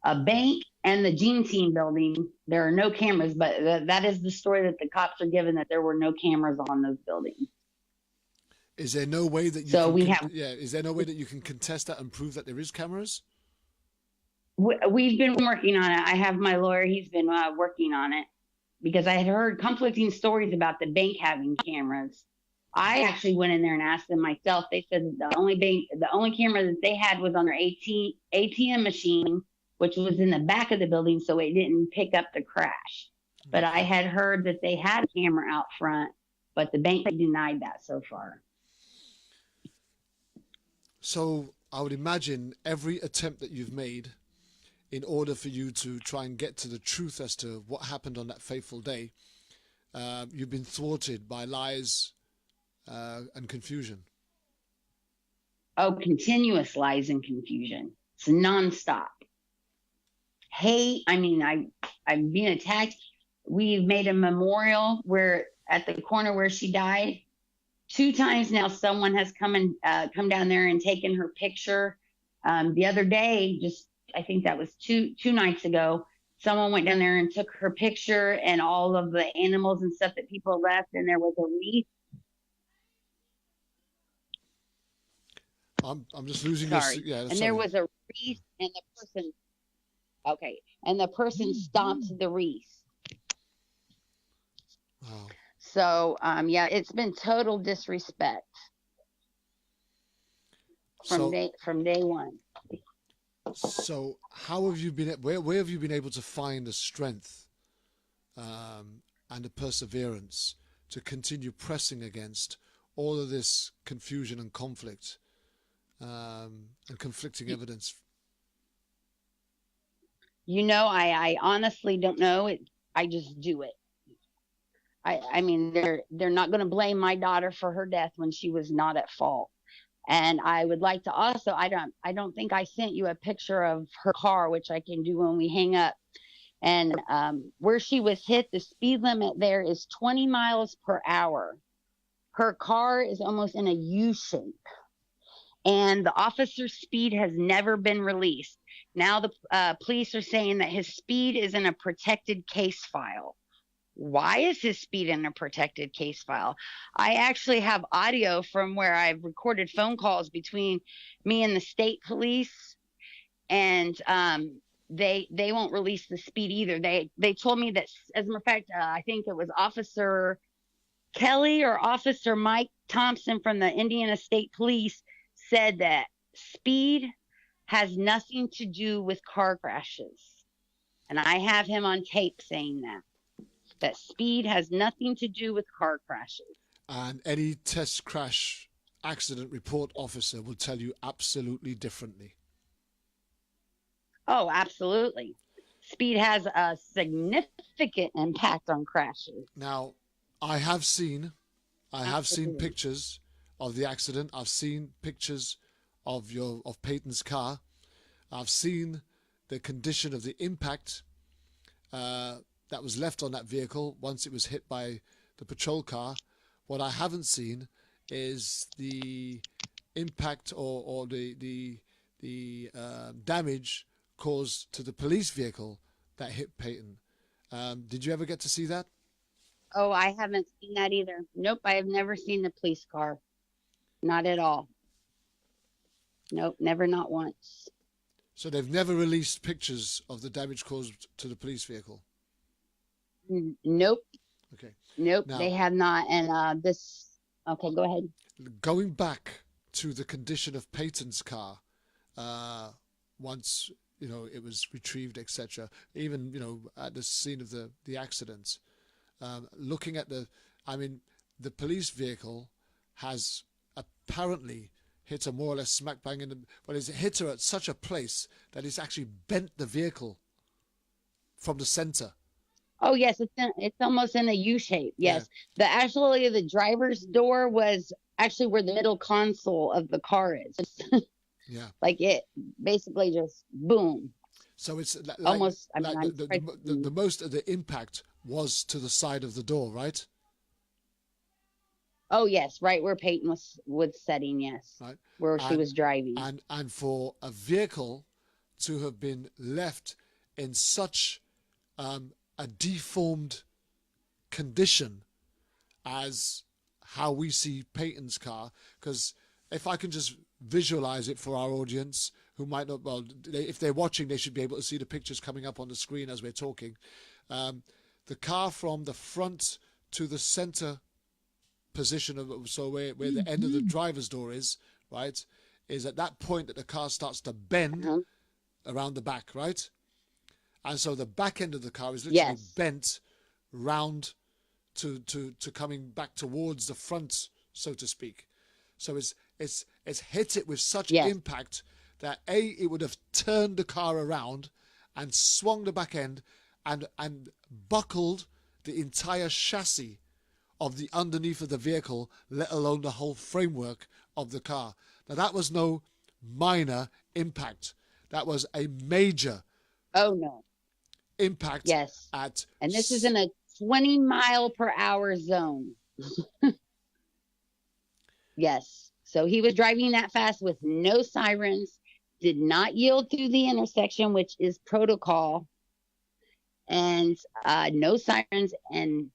a bank and the Juneteenth building. There are no cameras, but that is the story that the cops are given, that there were no cameras on those buildings. Is there no way that is there no way that you can contest that and prove that there is cameras? We've been working on it. I have my lawyer. He's been working on it because I had heard conflicting stories about the bank having cameras. I actually went in there and asked them myself. They said that the only camera that they had was on their ATM machine, which was in the back of the building, so it didn't pick up the crash. But I had heard that they had a camera out front, but the bank denied that so far. So I would imagine every attempt that you've made in order for you to try and get to the truth as to what happened on that fateful day, you've been thwarted by lies and confusion. Oh, continuous lies and confusion. It's nonstop. hate. I mean, I'm being attacked. We've made a memorial where at the corner where she died. 2 times now, someone has come down there and taken her picture. The other day, just I think that was two nights ago, someone went down there and took her picture and all of the animals and stuff that people left, and there was a wreath. I'm just losing Sorry. your. Yeah, and sorry. there was a wreath, and the person. Okay, and the person stopped the wreath. Wow. So, yeah, it's been total disrespect from day one. So, how have you been? Where have you been able to find the strength and the perseverance to continue pressing against all of this confusion and conflict and conflicting evidence? I honestly don't know. I just do it. I mean, they're not going to blame my daughter for her death when she was not at fault. And I would like to also, I don't think I sent you a picture of her car, which I can do when we hang up. And where she was hit, the speed limit there is 20 miles per hour. Her car is almost in a U shape. And the officer's speed has never been released. Now the police are saying that his speed is in a protected case file. Why is his speed in a protected case file? I actually have audio from where I've recorded phone calls between me and the state police, and they won't release the speed either. They told me that, as a matter of fact, I think it was Officer Kelly or Officer Mike Thompson from the Indiana State Police said that speed has nothing to do with car crashes. And I have him on tape saying that speed has nothing to do with car crashes. And any test crash accident report officer will tell you absolutely differently. Oh, absolutely. Speed has a significant impact on crashes. Now, I have seen pictures of the accident. I've seen pictures of Payton's car. I've seen the condition of the impact that was left on that vehicle once it was hit by the patrol car. What I haven't seen is the impact or the damage caused to the police vehicle that hit Payton. Did you ever get to see that? Oh, I haven't seen that either. Nope, I have never seen the police car. Not at all. Nope, never, not once. So they've never released pictures of the damage caused to the police vehicle? Nope. Okay. Nope, now, they have not. And okay, go ahead. Going back to the condition of Payton's car, once, it was retrieved, etc., even, at the scene of the accident, looking at the police vehicle has apparently hit her more or less smack bang in the, well, it's hit her at such a place that it's actually bent the vehicle from the center. Oh yes, it's almost in a U shape. Yes, yeah. The driver's door was actually where the middle console of the car is. Yeah, like it basically just boom. So it's almost. The most of the impact was to the side of the door, right? Oh yes, right where Payton was sitting. Yes, right where she was driving. And for a vehicle to have been left in such a deformed condition as how we see Payton's car, because if I can just visualize it for our audience who might not, well, if they're watching, they should be able to see the pictures coming up on the screen as we're talking. The car from the front to the center position of, so where the end of the driver's door is, right, is at that point that the car starts to bend around the back, right? And so the back end of the car is literally bent round to coming back towards the front, so to speak. So it's hit it with such impact that it would have turned the car around and swung the back end and buckled the entire chassis of the underneath of the vehicle, let alone the whole framework of the car. Now that was no minor impact. That was a major Oh no. impact Yes. at... And this is in a 20-mile-per-hour zone. Yes. So he was driving that fast with no sirens, did not yield through the intersection, which is protocol, and no sirens, and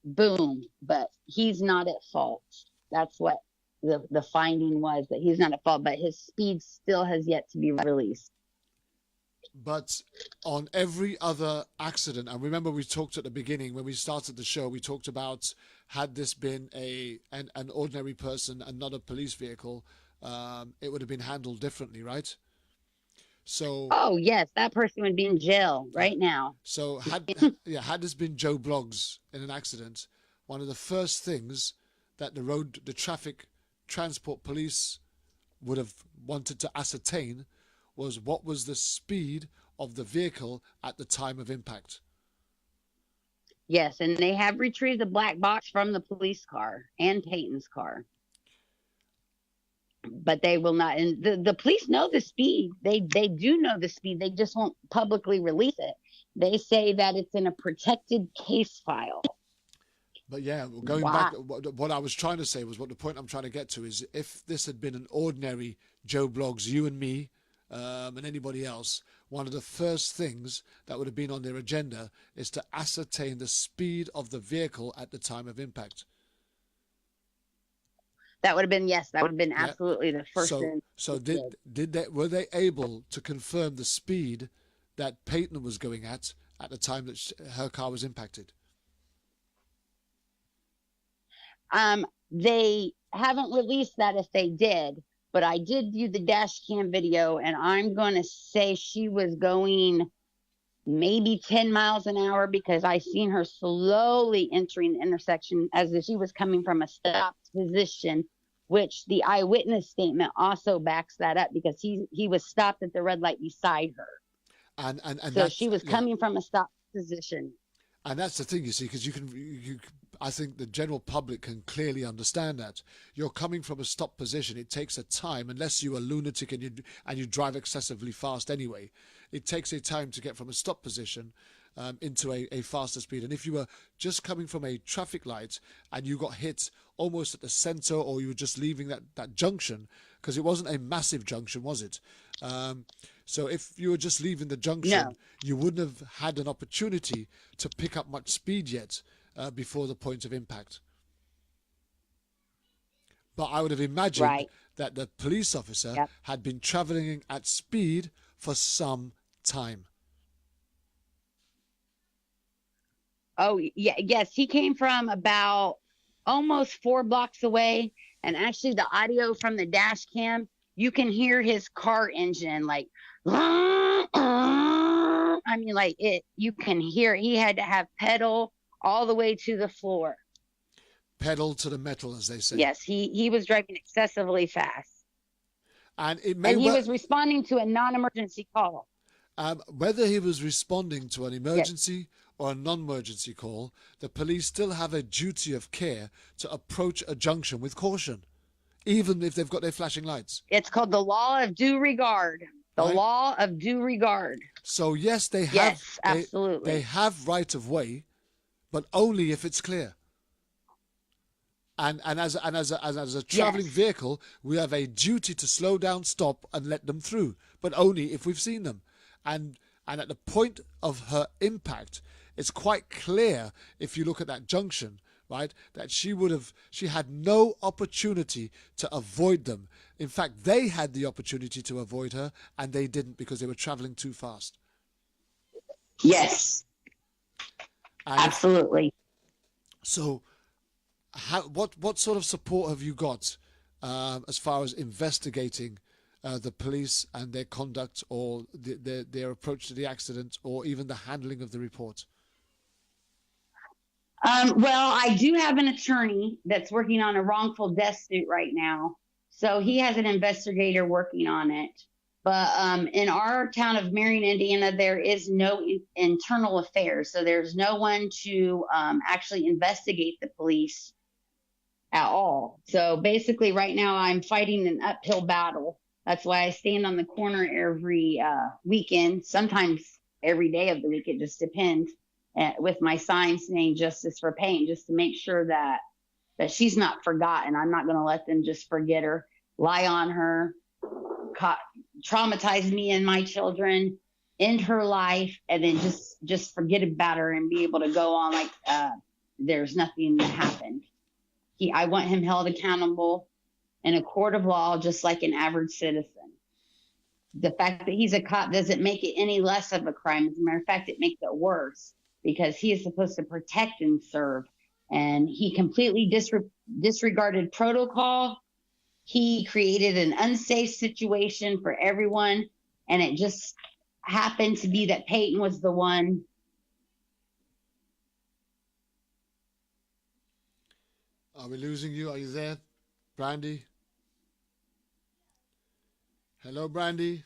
boom. But he's not at fault. That's what the finding was, that he's not at fault, but his speed still has yet to be released. But on every other accident, and remember we talked at the beginning when we started the show, we talked about, had this been an ordinary person and not a police vehicle, it would have been handled differently, right? So, oh yes, that person would be in jail right now. So had this been Joe Bloggs in an accident, one of the first things that the traffic transport police would have wanted to ascertain was what was the speed of the vehicle at the time of impact. Yes, and they have retrieved the black box from the police car and Payton's car. But they will not, and the police know the speed. They do know the speed. They just won't publicly release it. They say that it's in a protected case file. But yeah, going back, what I was trying to say was, what the point I'm trying to get to is, if this had been an ordinary Joe Bloggs, you and me, and anybody else, one of the first things that would have been on their agenda is to ascertain the speed of the vehicle at the time of impact. That would have been, yes, that would have been absolutely the first thing. So were they able to confirm the speed that Payton was going at the time that her car was impacted? They haven't released that if they did, but I did view the dash cam video, and I'm going to say she was going maybe 10 miles an hour, because I seen her slowly entering the intersection as if she was coming from a stopped position, which the eyewitness statement also backs that up, because he was stopped at the red light beside her. And so she was coming from a stopped position. And that's the thing, you see, because I think the general public can clearly understand that. You're coming from a stop position. It takes a time, unless you're a lunatic and you drive excessively fast anyway. It takes a time to get from a stop position into a faster speed. And if you were just coming from a traffic light and you got hit almost at the center, or you were just leaving that junction, because it wasn't a massive junction, was it? So if you were just leaving the junction, you wouldn't have had an opportunity to pick up much speed yet before the point of impact. But I would have imagined that the police officer had been traveling at speed for some time. Oh, yeah, yes. He came from about almost 4 blocks away. And actually, the audio from the dash cam, you can hear his car engine like, I mean, like you can hear, he had to have pedal all the way to the floor. Pedal to the metal, as they say. Yes, he was driving excessively fast. And he was responding to a non-emergency call. Whether he was responding to an emergency or a non-emergency call, the police still have a duty of care to approach a junction with caution, even if they've got their flashing lights. It's called the law of due regard. The law of due regard. So yes, they have. Yes, absolutely. They have right of way, but only if it's clear. And as a traveling vehicle, we have a duty to slow down, stop, and let them through, but only if we've seen them. And at the point of her impact, it's quite clear, if you look at that junction, right, that she had no opportunity to avoid them. In fact, they had the opportunity to avoid her, and they didn't, because they were traveling too fast. Yes. Absolutely. So what sort of support have you got as far as investigating the police and their conduct, or their approach to the accident, or even the handling of the report? Well, I do have an attorney that's working on a wrongful death suit right now. So he has an investigator working on it. But in our town of Marion, Indiana, there is no internal affairs. So there's no one to actually investigate the police at all. So basically right now I'm fighting an uphill battle. That's why I stand on the corner every weekend, sometimes every day of the week. It just depends. With my sign saying "Justice for Payton," just to make sure that she's not forgotten. I'm not going to let them just forget her, lie on her, traumatize me and my children, end her life, and then just forget about her and be able to go on like there's nothing that happened. I want him held accountable in a court of law, just like an average citizen. The fact that he's a cop doesn't make it any less of a crime. As a matter of fact, it makes it worse because he is supposed to protect and serve. And he completely disregarded protocol. He created an unsafe situation for everyone. And it just happened to be that Payton was the one. Are we losing you? Are you there, Brandy? Hello, Brandy.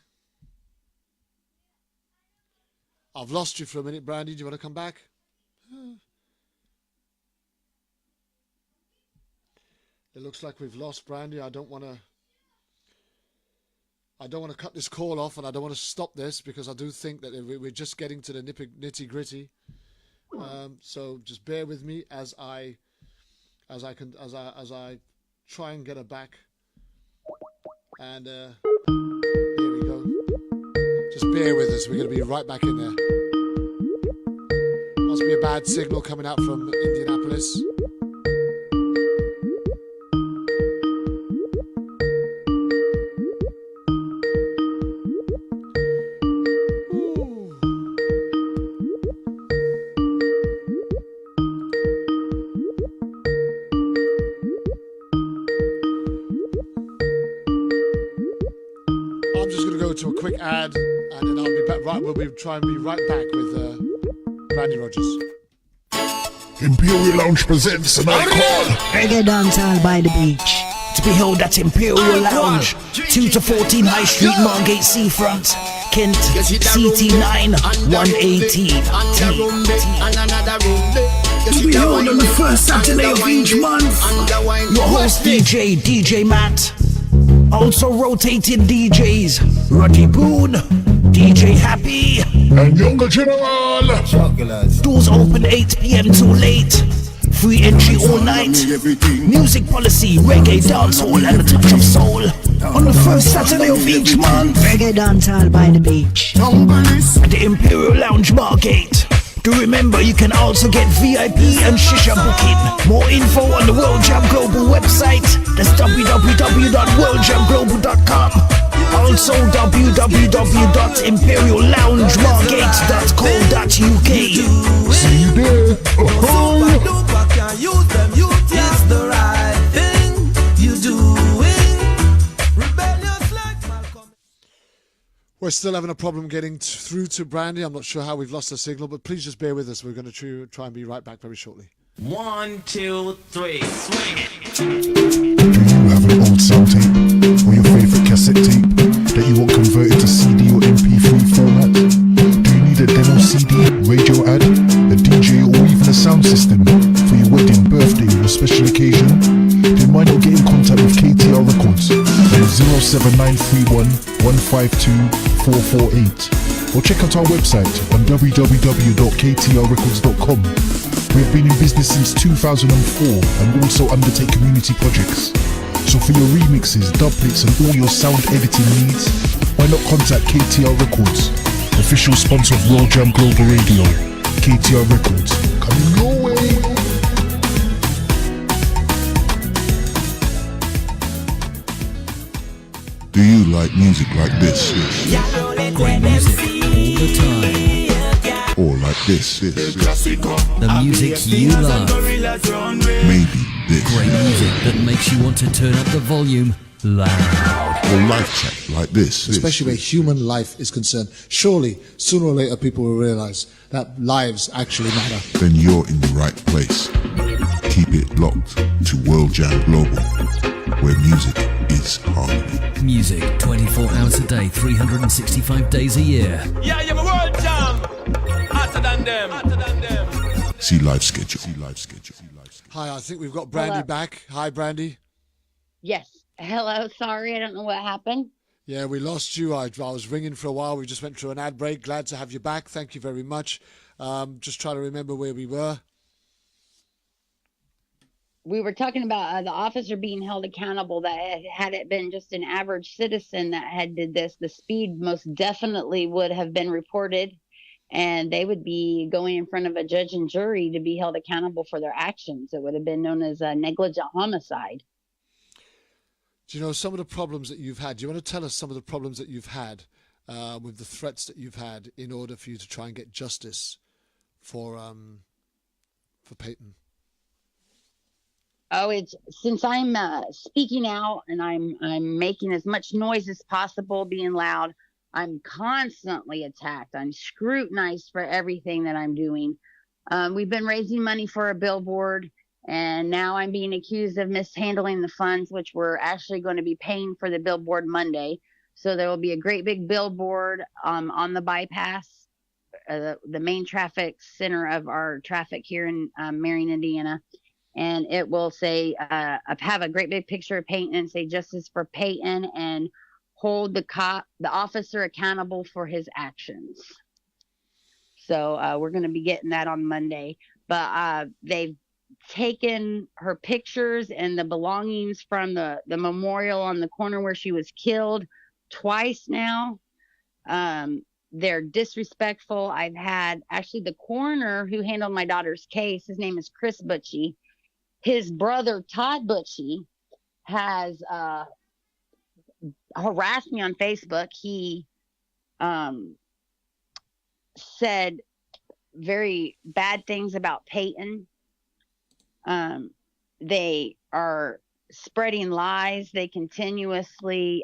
I've lost you for a minute, Brandy. Do you want to come back? It looks like we've lost Brandy. I don't want to cut this call off, and I don't want to stop this because I do think that we're just getting to the nitty gritty. So just bear with me as I try and get her back. And here we go. Just bear with us. We're going to be right back in there. Must be a bad signal coming out from Indianapolis. To a quick ad, and then I'll be back. We'll be trying to be right back with Brandy Rogers. Imperial Lounge presents an icon. Reggae dancehall by the beach. To be held at Imperial Lounge, 2 to 14 High Street, Margate Seafront, Kent, CT9 118. To be held on the first Saturday of each month. Your host DJ Matt. Also rotated DJs, Roddy Boone, DJ Happy, and Younger General. Doors open 8 p.m. till late. Free entry all night. Music policy, reggae, dancehall, and a touch of soul. On the first Saturday of each month. Reggae dancehall by the beach. At the Imperial Lounge Margate. Do remember you can also get VIP and Shisha booking. More info on the World Jam Global website. That's www.worldjamglobal.com. Also www.imperialloungemargate.co.uk. See you there. It's the right thing you doing. Rebellious like Malcolm. We're still having a problem getting through to Brandy. I'm not sure how we've lost the signal, but please just bear with us. We're going to try and be right back very shortly. 1, 2, 3, swing it. Do you have an old sound tape or your favorite cassette tape that you want converted to CD or MP3 format? Do you need a demo CD, radio ad, a DJ, or even a sound system for your wedding, birthday, or special occasion? Then why not get in contact with KTR Records on 07931 152 448 or check out our website on www.ktrrecords.com. We have been in business since 2004 and also undertake community projects. So for your remixes, dubplates and all your sound editing needs, why not contact KTR Records, official sponsor of World Jam Global Radio. KTR Records, coming your way. Do you like music like this? Great music all the time. Or like this? The music you love. Maybe this. Great music that makes you want to turn up the volume loud. Or life chat like this. Especially where human life is concerned. Surely, sooner or later, people will realize that lives actually matter. Then you're in the right place. Keep it locked to World Jam Global, where music is harmony. Music 24 hours a day, 365 days a year. Yeah, you're a World Jam. Hotter than them. See live schedule. Hi, I think we've got Brandy back. Hi, Brandy. Yes. Hello. Sorry, I don't know what happened. Yeah, we lost you. I was ringing for a while. We just went through an ad break. Glad to have you back. Thank you very much. Just trying to remember where we were. We were talking about the officer being held accountable. That had it been just an average citizen that had did this, the speed most definitely would have been reported, and they would be going in front of a judge and jury to be held accountable for their actions. It would have been known as a negligent homicide. Do you know some of the problems that you've had? Do you want to tell us some of the problems that you've had with the threats that you've had in order for you to try and get justice for Payton? Oh, it's since I'm speaking out and I'm making as much noise as possible, being loud. I'm constantly attacked. I'm scrutinized for everything that I'm doing. We've been raising money for a billboard, and now I'm being accused of mishandling the funds, which we're actually going to be paying for the billboard Monday. So there will be a great big billboard on the bypass, the main traffic center of our traffic here in Marion, Indiana. And it will say, have a great big picture of Payton and say justice for Payton, and hold the officer accountable for his actions. So we're going to be getting that on Monday. But they've taken her pictures and the belongings from the memorial on the corner where she was killed twice now. They're disrespectful. I've had actually the coroner who handled my daughter's case. His name is Chris Butchie. His brother, Todd Butchie, has harassed me on Facebook. He said very bad things about Payton. They are spreading lies. They continuously,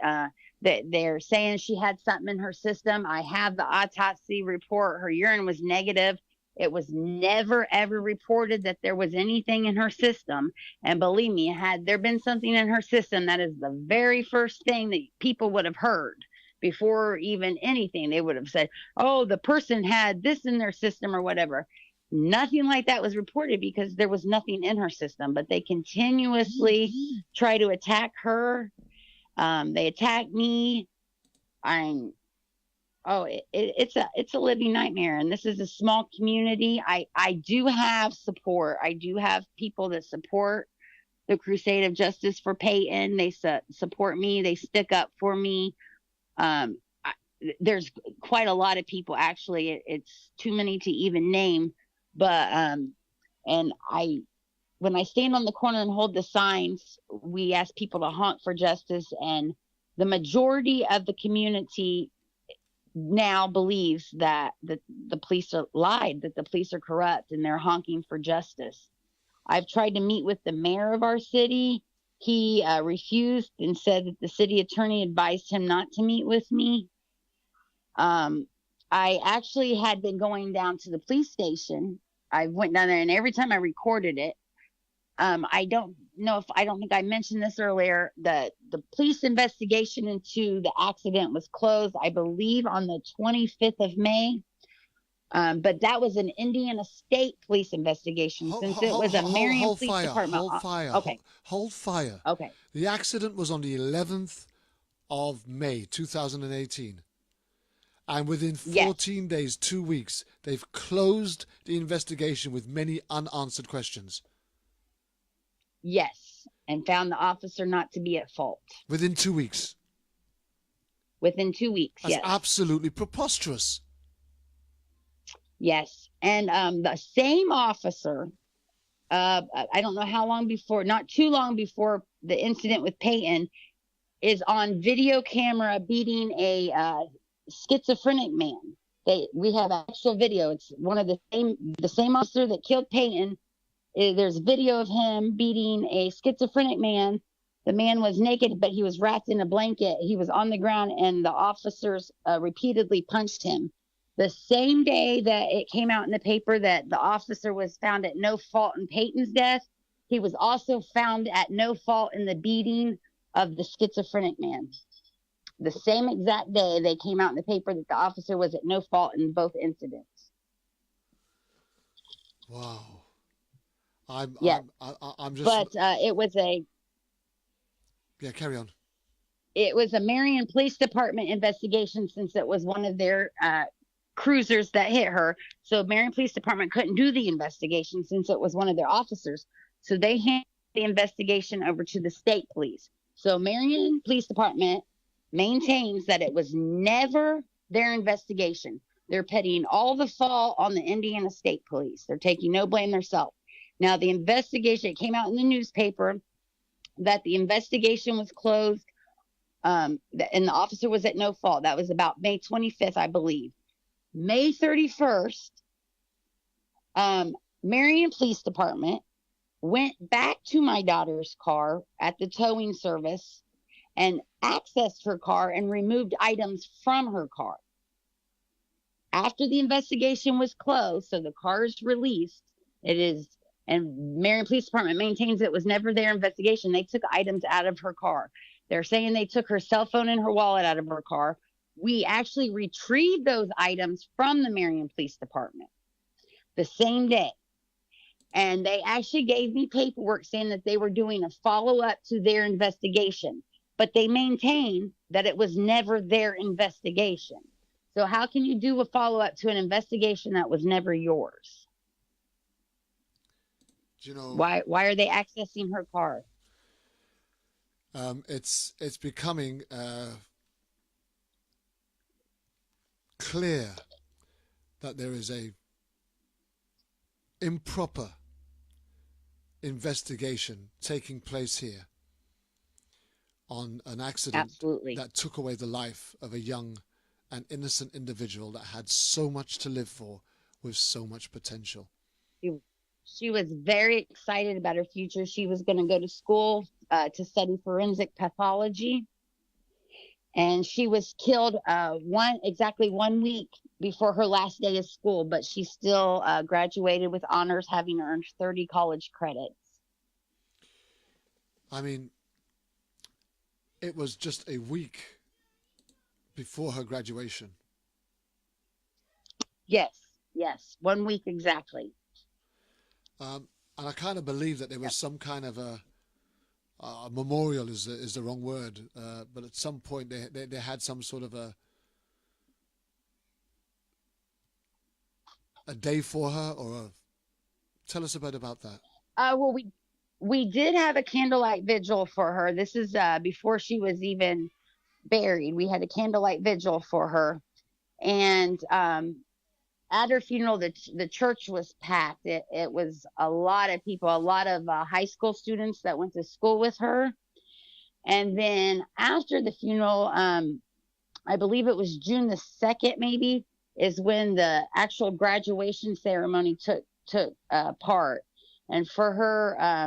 they're saying she had something in her system. I have the autopsy report. Her urine was negative. It was never, ever reported that there was anything in her system. And believe me, had there been something in her system, that is the very first thing that people would have heard before even anything. They would have said, oh, the person had this in their system or whatever. Nothing like that was reported because there was nothing in her system. But they continuously try to attack her. They attack me. It's a living nightmare. And this is a small community. I do have support. I do have people that support the Crusade of Justice for Payton. They support me. They stick up for me. There's quite a lot of people, actually. It's too many to even name. But when I stand on the corner and hold the signs, we ask people to honk for justice. And the majority of the community now believes that the police are lied, that the police are corrupt, and they're honking for justice. I've tried to meet with the mayor of our city. He refused and said that the city attorney advised him not to meet with me. I actually had been going down to the police station. I went down there, and every time I recorded it, I don't think I mentioned this earlier. The police investigation into the accident was closed, I believe, on the 25th of May. But that was an Indiana State Police investigation, since it was a Marion Police Department. Hold fire. Okay. The accident was on the 11th of May, 2018. And within 14 days, 2 weeks, they've closed the investigation with many unanswered questions. Yes, and found the officer not to be at fault. Within 2 weeks? Within 2 weeks, That's yes. absolutely preposterous. Yes, and the same officer, I don't know how long before, not too long before the incident with Payton, is on video camera beating a schizophrenic man. We have actual video. It's one of the same officer that killed Payton. There's video of him beating a schizophrenic man. The man was naked, but he was wrapped in a blanket. He was on the ground, and the officers repeatedly punched him. The same day that it came out in the paper that the officer was found at no fault in Payton's death, he was also found at no fault in the beating of the schizophrenic man. The same exact day they came out in the paper that the officer was at no fault in both incidents. Wow. I'm just. But it was a. Yeah, carry on. it was a Marion Police Department investigation since it was one of their cruisers that hit her. So Marion Police Department couldn't do the investigation since it was one of their officers. So they handed the investigation over to the state police. So Marion Police Department maintains that it was never their investigation. They're putting all the fault on the Indiana State Police. They're taking no blame themselves. Now, the investigation, it came out in the newspaper that the investigation was closed, and the officer was at no fault. That was about May 25th, I believe. May 31st, Marion Police Department went back to my daughter's car at the towing service and accessed her car and removed items from her car. After the investigation was closed, so the car is released, and Marion Police Department maintains it was never their investigation. They took items out of her car. They're saying they took her cell phone and her wallet out of her car. We actually retrieved those items from the Marion Police Department the same day. And they actually gave me paperwork saying that they were doing a follow-up to their investigation. But they maintain that it was never their investigation. So how can you do a follow-up to an investigation that was never yours? You know, why are they accessing her car? It's becoming clear that there is a improper investigation taking place here on an accident that took away the life of a young and innocent individual that had so much to live for with so much potential. She was very excited about her future. She was going to go to school to study forensic pathology. And she was killed exactly 1 week before her last day of school, but she still graduated with honors, having earned 30 college credits. I mean, it was just a week before her graduation. Yes, 1 week exactly. And I kind of believe that there was some kind of a memorial is the wrong word, but at some point they had some sort of a day for her, or tell us a bit about that. Well, we did have a candlelight vigil for her. This is before she was even buried. We had a candlelight vigil for her, and at her funeral, the church was packed. It was a lot of people, a lot of high school students that went to school with her. And then after the funeral, I believe it was June the 2nd, maybe, is when the actual graduation ceremony took part. And for her,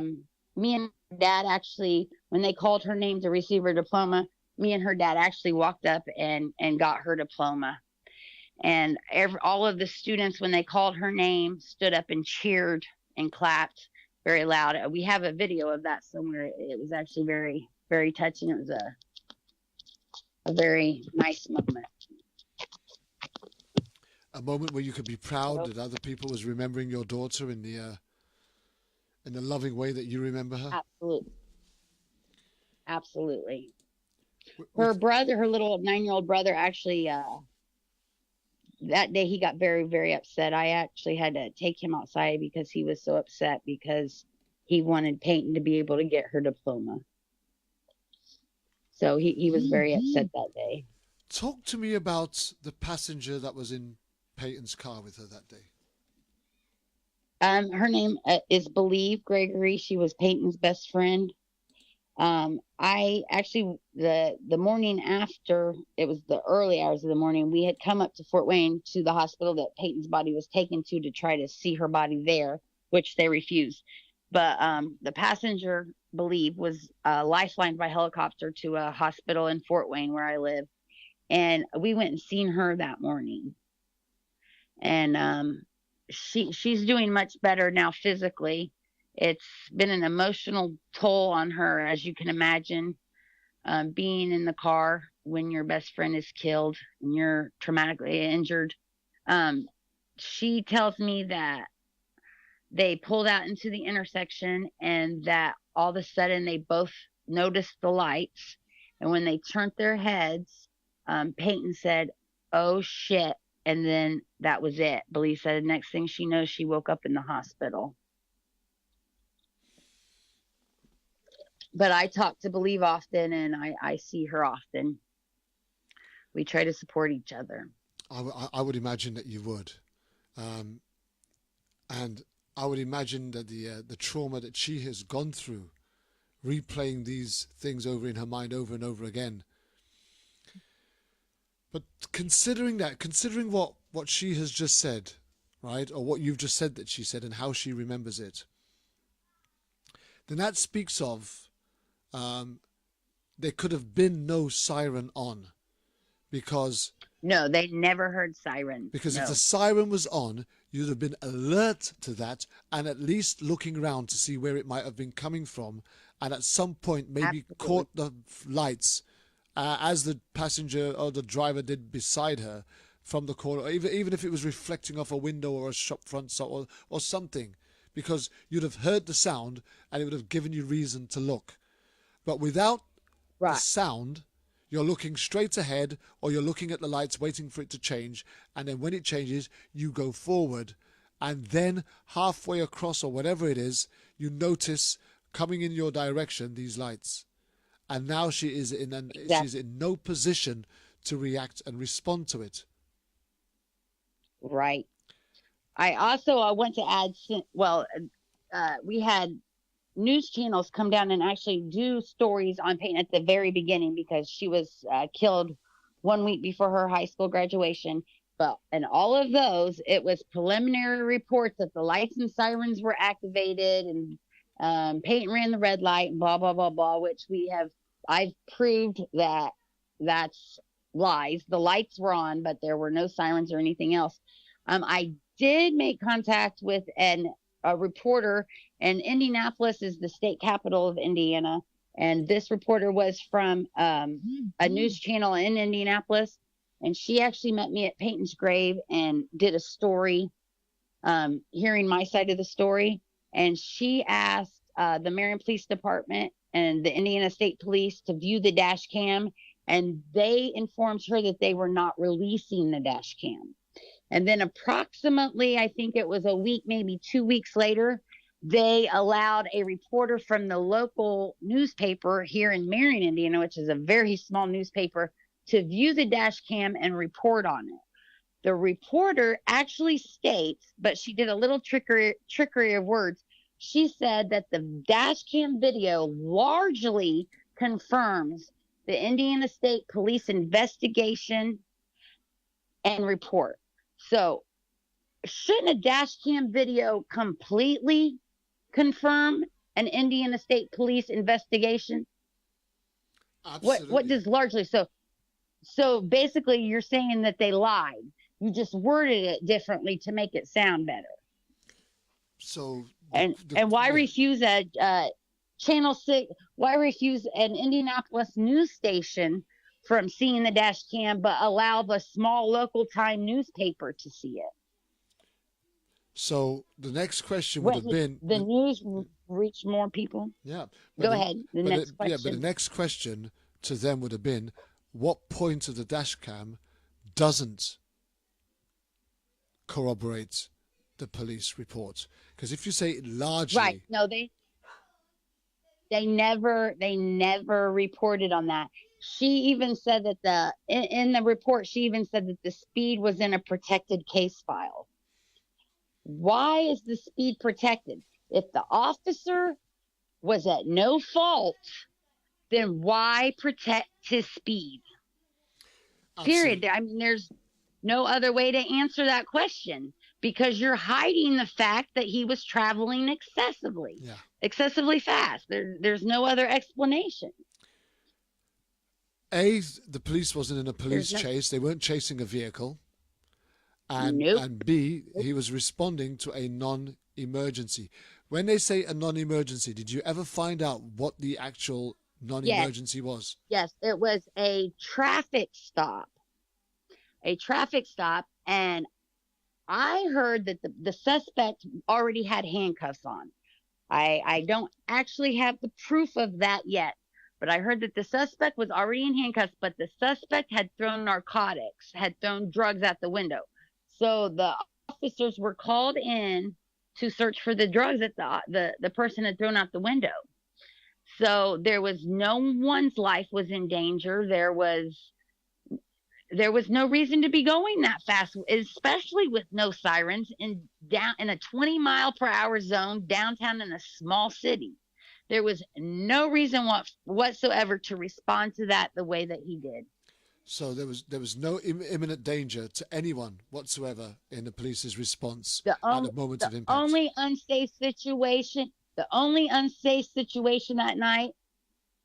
me and Dad actually, when they called her name to receive her diploma, me and her dad actually walked up and got her diploma. And all of the students, when they called her name, stood up and cheered and clapped very loud. We have a video of that somewhere. It was actually very, very touching. It was a very nice moment. A moment where you could be proud that other people was remembering your daughter in the loving way that you remember her. Absolutely. Her brother, her little 9-year-old brother, actually, that day he got very, very upset. I actually had to take him outside because he was so upset because he wanted Payton to be able to get her diploma. So he was very upset that day. Talk to me about the passenger that was in Payton's car with her that day. Her name is Believe Gregory. She was Payton's best friend. I actually, the morning after, it was the early hours of the morning, we had come up to Fort Wayne to the hospital that Payton's body was taken to try to see her body there, which they refused. But the passenger, Believe, was lifelined by helicopter to a hospital in Fort Wayne where I live. And we went and seen her that morning. And she's doing much better now physically. It's been an emotional toll on her, as you can imagine, being in the car when your best friend is killed and you're traumatically injured. She tells me that they pulled out into the intersection and that all of a sudden they both noticed the lights And when they turned their heads, Payton said, "Oh shit." And then that was it. Blee said the next thing she knows, she woke up in the hospital. But I talk to Believe often, and I see her often. We try to support each other. I would imagine that you would. And I would imagine that the trauma that she has gone through, replaying these things over in her mind over and over again. But considering what she has just said, right, or what you've just said that she said and how she remembers it, then that speaks of there could have been no siren on, because no, they never heard siren. Because no. If the siren was on, you'd have been alert to that and at least looking around to see where it might have been coming from, and at some point maybe Absolutely. caught the lights as the passenger or the driver did beside her from the corner, or even if it was reflecting off a window or a shop front or something, because you'd have heard the sound and it would have given you reason to look. But without the sound, you're looking straight ahead, or you're looking at the lights waiting for it to change, and then when it changes, you go forward, and then halfway across or whatever it is, you notice coming in your direction these lights. And now she is she's in no position to react and respond to it. Right. I want to add, we had news channels come down and actually do stories on Payton at the very beginning, because she was killed 1 week before her high school graduation. But in all of those, it was preliminary reports that the lights and sirens were activated, and Payton ran the red light and blah, blah, blah, blah, which I've proved that that's lies. The lights were on, but there were no sirens or anything else. I did make contact with a reporter, and Indianapolis is the state capital of Indiana. And this reporter was from a news channel in Indianapolis. And she actually met me at Payton's grave and did a story, hearing my side of the story. And she asked the Marion Police Department and the Indiana State Police to view the dash cam. And they informed her that they were not releasing the dash cam. And then approximately, I think it was a week, maybe 2 weeks later, they allowed a reporter from the local newspaper here in Marion, Indiana, which is a very small newspaper, to view the dash cam and report on it. The reporter actually states, but she did a little trickery of words. She said that the dash cam video largely confirms the Indiana State Police investigation and report. So shouldn't a dash cam video completely confirm an Indiana State Police investigation? Absolutely. What does largely? So basically you're saying that they lied. You just worded it differently to make it sound better. So and why refuse a Channel 6? Why refuse an Indianapolis news station from seeing the dash cam, but allow the small local time newspaper to see it? So the next question would have been... The news reach more people? Yeah. Go ahead. The next question. Yeah, but the next question to them would have been, what point of the dash cam doesn't corroborate the police report? Because if you say largely... Right. No, they never reported on that. She even said that in the report, she even said that the speed was in a protected case file. Why is the speed protected? If the officer was at no fault, then why protect his speed? Period. I mean, there's no other way to answer that question, because you're hiding the fact that he was traveling excessively fast. There's no other explanation. A, the police wasn't in a police chase. They weren't chasing a vehicle. And, nope. And B, he was responding to a non-emergency. When they say a non-emergency, did you ever find out what the actual non-emergency was? Yes, it was a traffic stop. And I heard that the suspect already had handcuffs on. I don't actually have the proof of that yet, But I heard that the suspect was already in handcuffs, but the suspect had thrown narcotics, had thrown drugs out the window. So the officers were called in to search for the drugs that the person had thrown out the window. So there was no one's life was in danger. There was no reason to be going that fast, especially with no sirens in a 20-mile-per-hour zone downtown in a small city. There was no reason whatsoever to respond to that the way that he did. So there was no imminent danger to anyone whatsoever in the police's response at the moment of impact. The only unsafe situation that night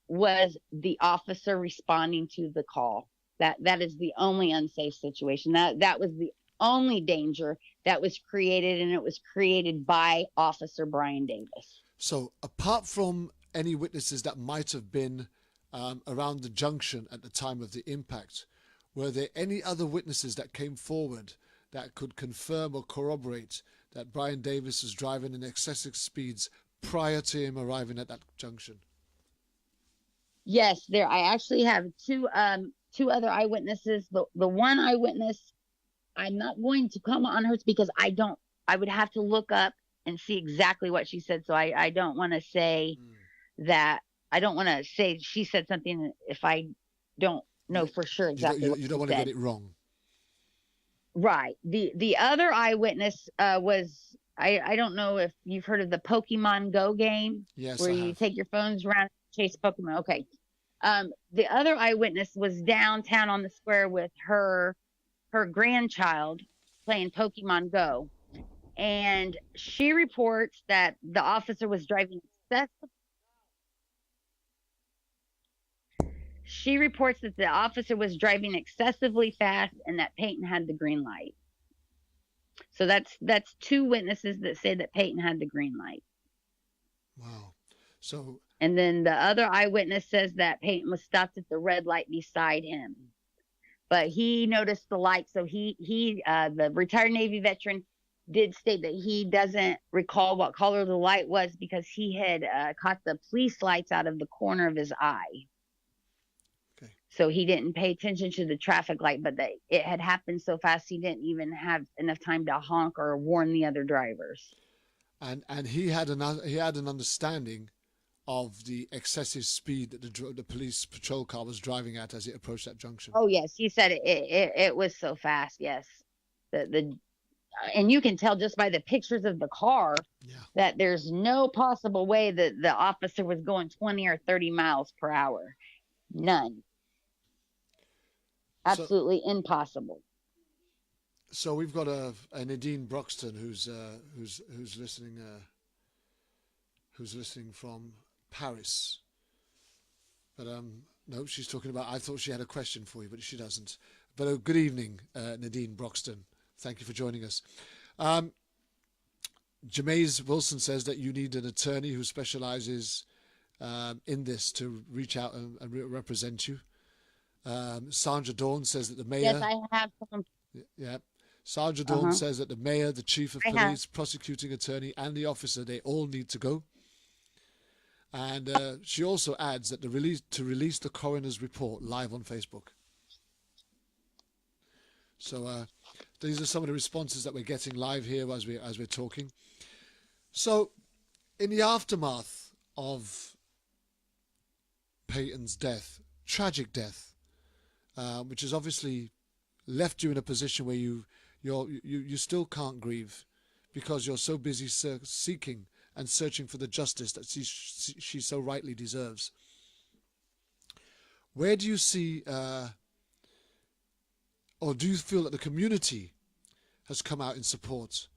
was the officer responding to the call. That is the only unsafe situation. That was the only danger that was created, and it was created by Officer Brian Davis. So apart from any witnesses that might have been around the junction at the time of the impact, were there any other witnesses that came forward that could confirm or corroborate that Brian Davis was driving in excessive speeds prior to him arriving at that junction? Yes, I actually have two other eyewitnesses. The one eyewitness, I'm not going to comment on hers because I would have to look up and see exactly what she said. So I don't want to say that. I don't want to say she said something if I don't know for sure exactly. You don't want to get it wrong. Right. The other eyewitness was, I don't know if you've heard of the Pokemon Go game. Yes, where you take your phones around and chase Pokemon. Okay. The other eyewitness was downtown on the square with her grandchild playing Pokemon Go. And she reports that the officer was driving excessively. She reports that the officer was driving excessively fast and that Payton had the green light. So that's two witnesses that say that Payton had the green light. Wow. So. And then the other eyewitness says that Payton was stopped at the red light beside him, but he noticed the light. So the retired Navy veteran did state that he doesn't recall what color the light was because he had caught the police lights out of the corner of his eye. Okay. So he didn't pay attention to the traffic light, but it had happened so fast he didn't even have enough time to honk or warn the other drivers. And he had an understanding of the excessive speed that the police patrol car was driving at as it approached that junction. Oh yes, he said it was so fast. Yes, and you can tell just by the pictures of the car that there's no possible way that the officer was going 20 or 30 miles per hour. None. Absolutely impossible. So we've got a Nadine Broxton who's listening. Who's listening from Paris? But no, she's talking about. I thought she had a question for you, but she doesn't. But good evening, Nadine Broxton. Thank you for joining us. Jamaise Wilson says that you need an attorney who specializes in this to reach out and represent you. Sandra Dawn says that the mayor. Yes, I have some. Yeah. Sandra Dawn says that the mayor, the chief of police, prosecuting attorney, and the officer, they all need to go. And she also adds that to release the coroner's report live on Facebook. So these are some of the responses that we're getting live here as we're talking. So in the aftermath of Payton's death, tragic death, which has obviously left you in a position where you still can't grieve because you're so busy seeking and searching for the justice that she so rightly deserves. Where do you see, or do you feel that the community has come out in support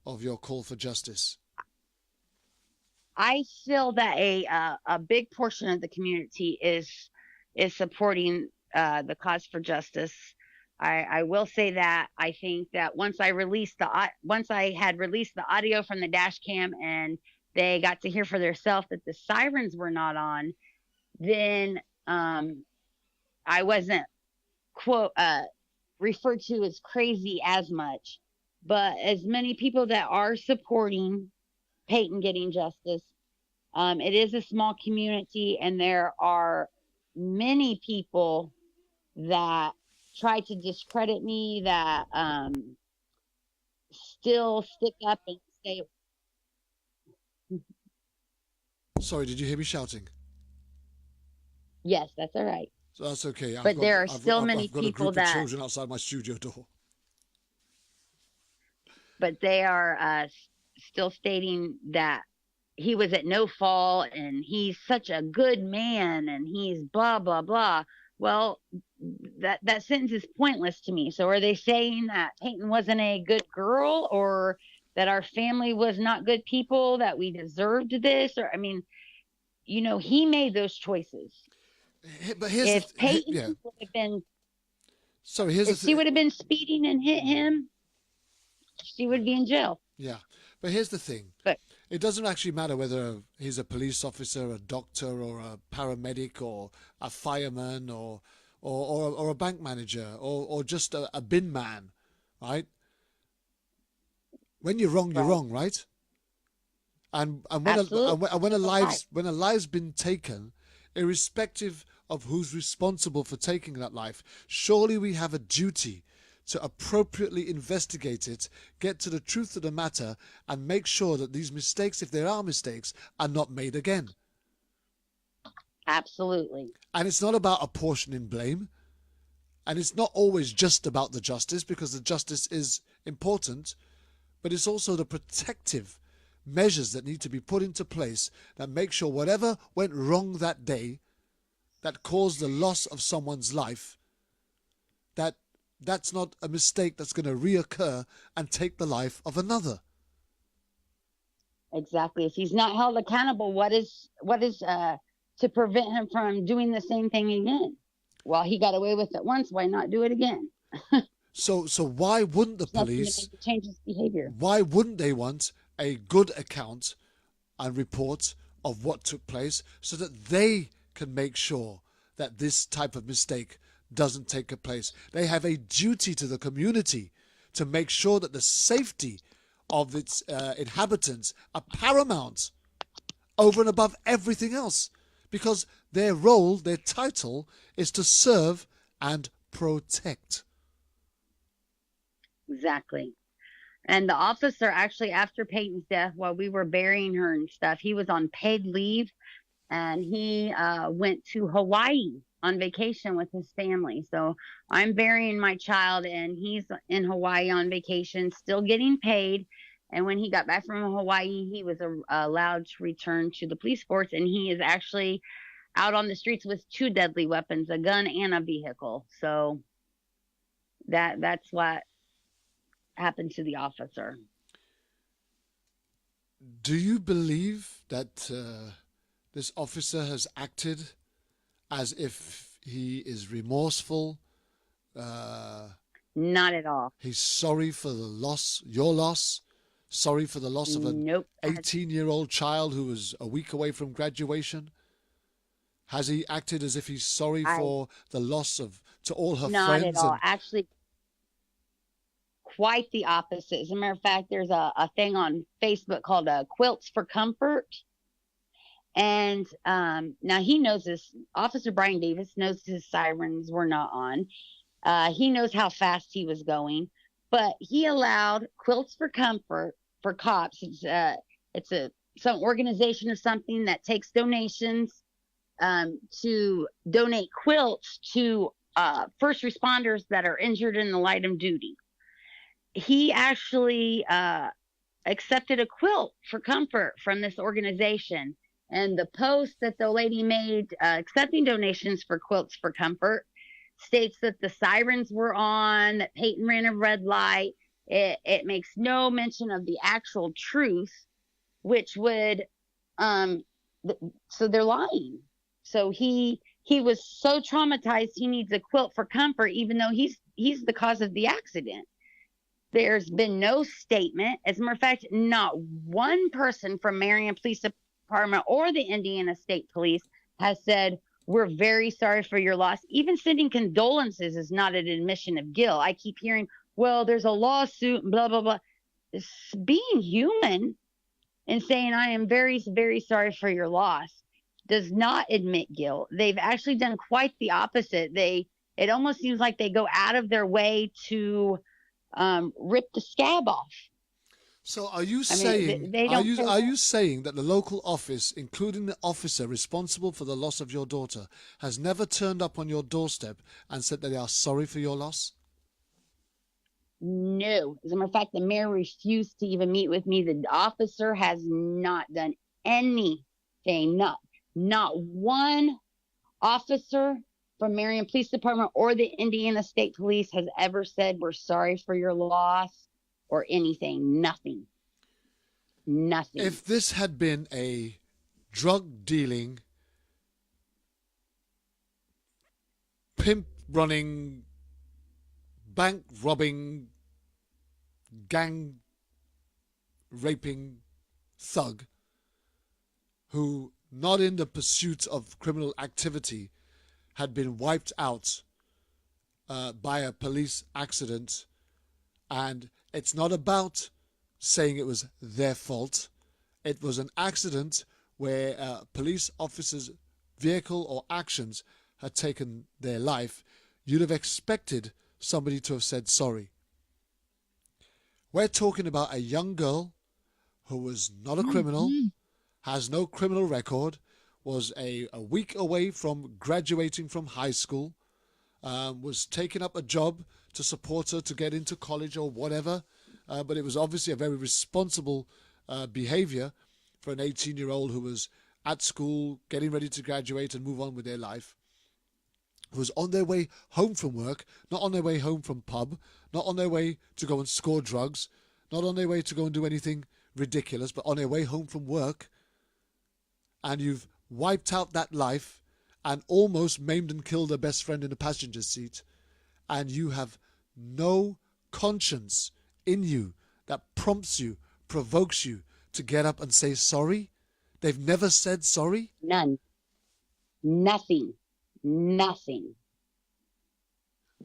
of your call for justice? I feel that a big portion of the community is supporting the cause for justice. I will say that I think that once I had released the audio from the dash cam and they got to hear for themselves that the sirens were not on, then I wasn't referred to as crazy as much. But as many people that are supporting Payton getting justice, It is a small community, and there are many people that try to discredit me, that still stick up and say. Sorry, did you hear me shouting? Yes, that's all right. So that's okay. But there are still many I've got people a group that. of children outside my studio door. But they are still stating that he was at no fault and he's such a good man and he's blah blah blah. Well, that sentence is pointless to me. So are they saying that Payton wasn't a good girl, or that our family was not good people, that we deserved this? Or, I mean, he made those choices. But here's if Payton would have been, if she would have been speeding and hit him, she would be in jail. Yeah, but here's the thing. But it doesn't actually matter whether he's a police officer, a doctor, or a paramedic, or a fireman, or a bank manager, or just a bin man, right? When you're wrong, you're wrong, right? And when a life's been taken, irrespective of who's responsible for taking that life, surely we have a duty to appropriately investigate it, get to the truth of the matter, and make sure that these mistakes, if there are mistakes, are not made again. Absolutely. And it's not about apportioning blame. And it's not always just about the justice, because the justice is important, but it's also the protective measures that need to be put into place that make sure whatever went wrong that day that caused the loss of someone's life, that's not a mistake that's going to reoccur and take the life of another. Exactly. If he's not held accountable, what is to prevent him from doing the same thing again? Well, he got away with it once. Why not do it again? So why wouldn't the police change his behavior? Why wouldn't they want a good account and report of what took place so that they can make sure that this type of mistake doesn't take place? They have a duty to the community to make sure that the safety of its inhabitants are paramount over and above everything else, because their role, their title, is to serve and protect. Exactly. And the officer, actually, after Payton's death, while we were burying her and stuff, he was on paid leave, and he went to Hawaii on vacation with his family. So I'm burying my child, and he's in Hawaii on vacation, still getting paid. And when he got back from Hawaii, he was allowed to return to the police force, and he is actually out on the streets with 2 deadly weapons, a gun and a vehicle. So that's what happened to the officer. Do you believe that this officer has acted as if he is remorseful? Not at all. He's sorry for the loss, your loss, sorry for the loss of an 18-year-old child who was a week away from graduation? Has he acted as if he's sorry for the loss to all her friends? Not at all. Actually, quite the opposite. As a matter of fact, there's a thing on Facebook called Quilts for Comfort. And now he knows this. Officer Brian Davis knows his sirens were not on. He knows how fast he was going. But he allowed Quilts for Comfort for cops. It's some organization or something that takes donations to donate quilts to first responders that are injured in the line of duty. He actually accepted a quilt for comfort from this organization. And the post that the lady made accepting donations for Quilts for Comfort states that the sirens were on, that Payton ran a red light. It makes no mention of the actual truth, which would, so they're lying. So he was so traumatized he needs a quilt for comfort, even though he's the cause of the accident. There's been no statement. As a matter of fact, not one person from Marion Police Department or the Indiana State Police has said, we're very sorry for your loss. Even sending condolences is not an admission of guilt. I keep hearing, well, there's a lawsuit and blah, blah, blah. Being human and saying, I am very, very sorry for your loss, does not admit guilt. They've actually done quite the opposite. It almost seems like they go out of their way to rip the scab off. So are you saying, they don't are you saying that the local office, including the officer responsible for the loss of your daughter, has never turned up on your doorstep and said that they are sorry for your loss? No. As a matter of fact, the mayor refused to even meet with me. The officer has not done anything. Not one officer from Marion Police Department or the Indiana State Police has ever said, we're sorry for your loss or anything. Nothing. If this had been a drug dealing, pimp running, bank robbing, gang raping thug who, not in the pursuit of criminal activity, had been wiped out by a police accident, and it's not about saying it was their fault. It was an accident where a police officer's vehicle or actions had taken their life. You'd have expected somebody to have said sorry. We're talking about a young girl who was not a criminal, has no criminal record, was a week away from graduating from high school, was taking up a job to support her to get into college or whatever, but it was obviously a very responsible behavior for an 18-year-old who was at school, getting ready to graduate and move on with their life, who was on their way home from work, not on their way home from pub, not on their way to go and score drugs, not on their way to go and do anything ridiculous, but on their way home from work, and you've wiped out that life and almost maimed and killed her best friend in the passenger seat, and you have no conscience in you that prompts you, provokes you to get up and say sorry? They've never said sorry? None. Nothing. Nothing.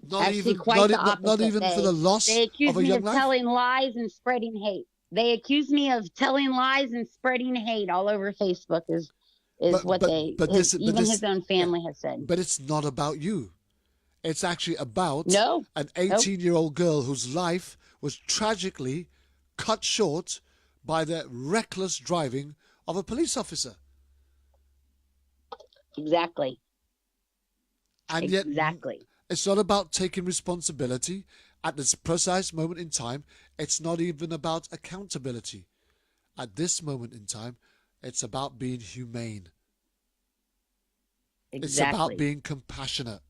Not even for the loss they accuse of a me young of life? telling lies and spreading hate. They accuse me of telling lies and spreading hate all over Facebook is what his own family has said. But it's not about you. It's actually about an 18-year-old girl whose life was tragically cut short by the reckless driving of a police officer. Exactly. And yet, it's not about taking responsibility at this precise moment in time. It's not even about accountability. At this moment in time, it's about being humane. Exactly. It's about being compassionate.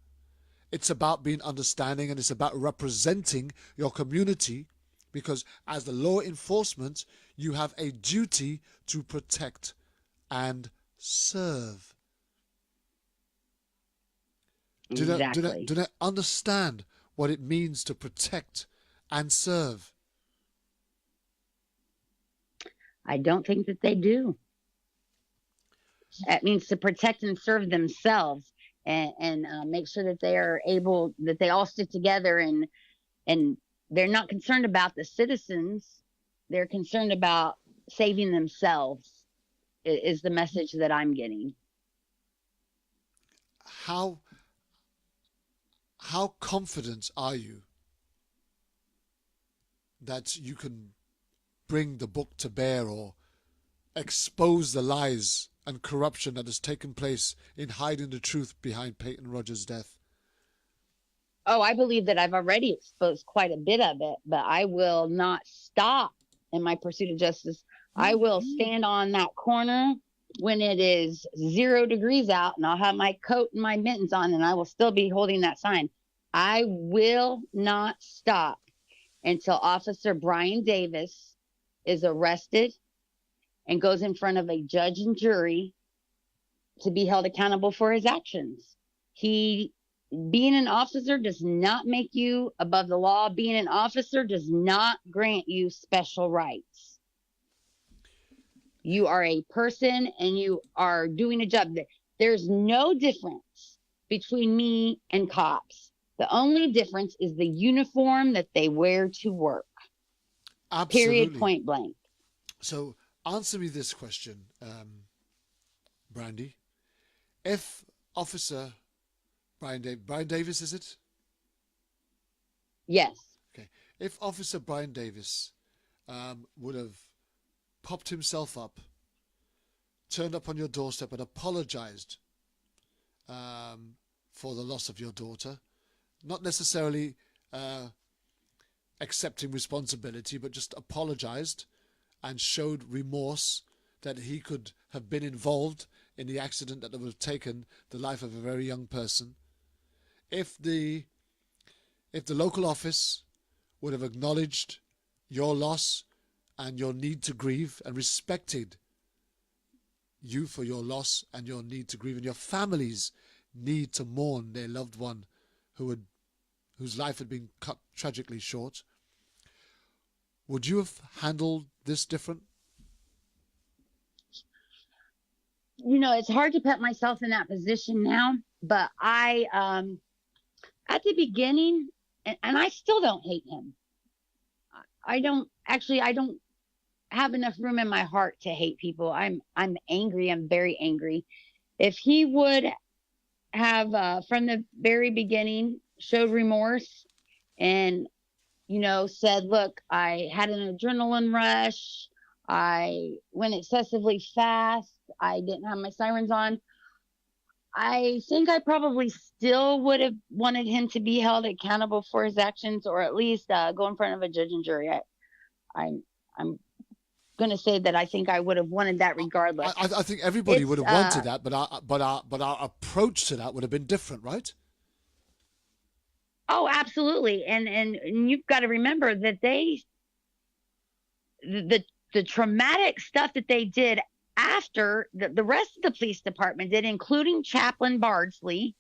It's about being understanding, and it's about representing your community, because as the law enforcement, you have a duty to protect and serve. Do they understand what it means to protect and serve? I don't think that they do. That means to protect and serve themselves and make sure that they are able, that they all stick together and they're not concerned about the citizens. They're concerned about saving themselves is the message that I'm getting. How confident are you that you can bring the book to bear or expose the lies and corruption that has taken place in hiding the truth behind Payton Rogers' death? Oh, I believe that I've already exposed quite a bit of it, but I will not stop in my pursuit of justice. I will stand on that corner when it is 0 degrees out, and I'll have my coat and my mittens on, and I will still be holding that sign. I will not stop until Officer Brian Davis is arrested and goes in front of a judge and jury to be held accountable for his actions. Being an officer does not make you above the law. Being an officer does not grant you special rights. You are a person and you are doing a job. There's no difference between me and cops. The only difference is the uniform that they wear to work. Absolutely. Period, point blank. So answer me this question, Brandy. If Officer Brian Davis, is it? Yes. Okay. If Officer Brian Davis would have popped himself up, turned up on your doorstep and apologized for the loss of your daughter, not necessarily accepting responsibility, but just apologized and showed remorse that he could have been involved in the accident that would have taken the life of a very young person. If the local office would have acknowledged your loss and your need to grieve and respected you for your loss and your need to grieve and your family's need to mourn their loved one whose life had been cut tragically short, would you have handled this different? You know, it's hard to put myself in that position now, but I, at the beginning, and I still don't hate him. I don't have enough room in my heart to hate people. I'm angry. I'm very angry. If he would have, from the very beginning, showed remorse and, you know, said, look, I had an adrenaline rush. I went excessively fast. I didn't have my sirens on. I think I probably still would have wanted him to be held accountable for his actions, or at least go in front of a judge and jury. I'm going to say that I think I would have wanted that regardless. I think everybody would have wanted that, but our approach to that would have been different, right? Oh, absolutely. And you've got to remember that the traumatic stuff that they did after the rest of the police department did, including Chaplain Bardsley,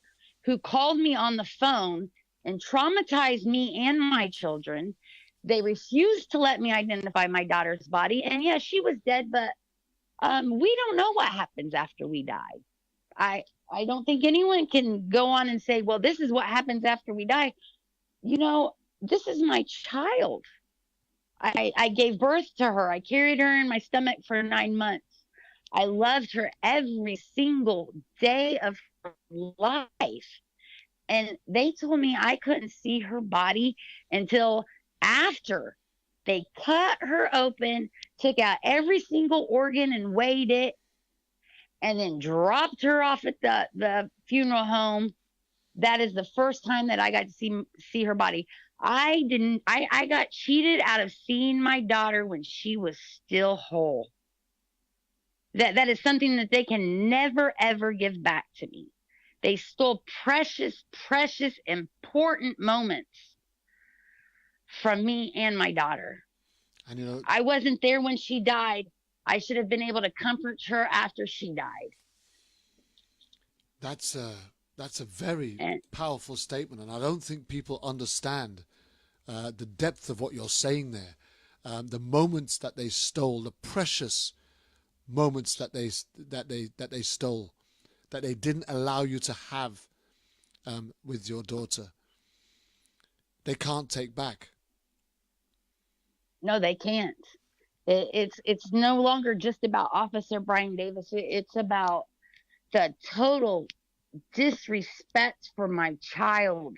who called me on the phone and traumatized me and my children. They refused to let me identify my daughter's body. And yes, she was dead, but we don't know what happens after we die. I don't think anyone can go on and say, well, this is what happens after we die. You know, this is my child. I gave birth to her. I carried her in my stomach for 9 months. I loved her every single day of her life. And they told me I couldn't see her body until after they cut her open, took out every single organ and weighed it, and then dropped her off at the funeral home. That is the first time that I got to see her body. I got cheated out of seeing my daughter when she was still whole. That is something that they can never, ever give back to me. They stole precious, precious, important moments from me and my daughter. And you know, I wasn't there when she died. I should have been able to comfort her after she died. That's a very powerful statement, and I don't think people understand the depth of what you're saying there. The moments that they stole, the precious moments that they stole, that they didn't allow you to have with your daughter, they can't take back. No, they can't. It's no longer just about Officer Brian Davis. It's about the total disrespect for my child.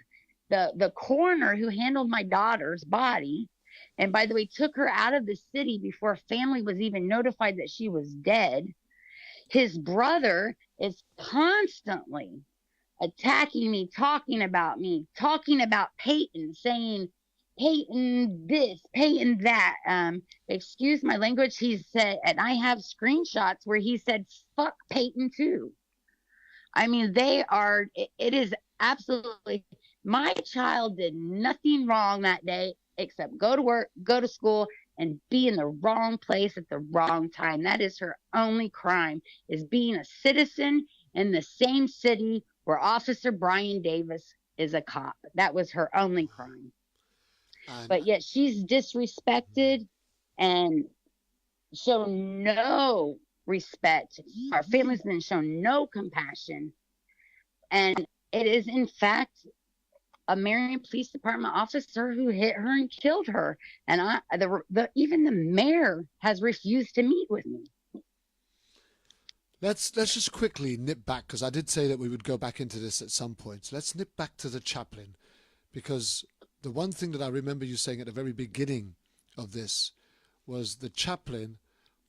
The coroner who handled my daughter's body, and by the way, took her out of the city before family was even notified that she was dead. His brother is constantly attacking me, talking about Payton, saying Payton this, Payton that. Excuse my language. He said, and I have screenshots where he said, fuck Payton too. I mean, it is absolutely, my child did nothing wrong that day except go to work, go to school, and be in the wrong place at the wrong time. That is her only crime, is being a citizen in the same city where Officer Brian Davis is a cop. That was her only crime. But yet she's disrespected and shown no respect. Our family's been shown no compassion. And it is, in fact, a Marion Police Department officer who hit her and killed her. And even the mayor has refused to meet with me. Let's just quickly nip back, because I did say that we would go back into this at some point. So let's nip back to the chaplain, because the one thing that I remember you saying at the very beginning of this was the chaplain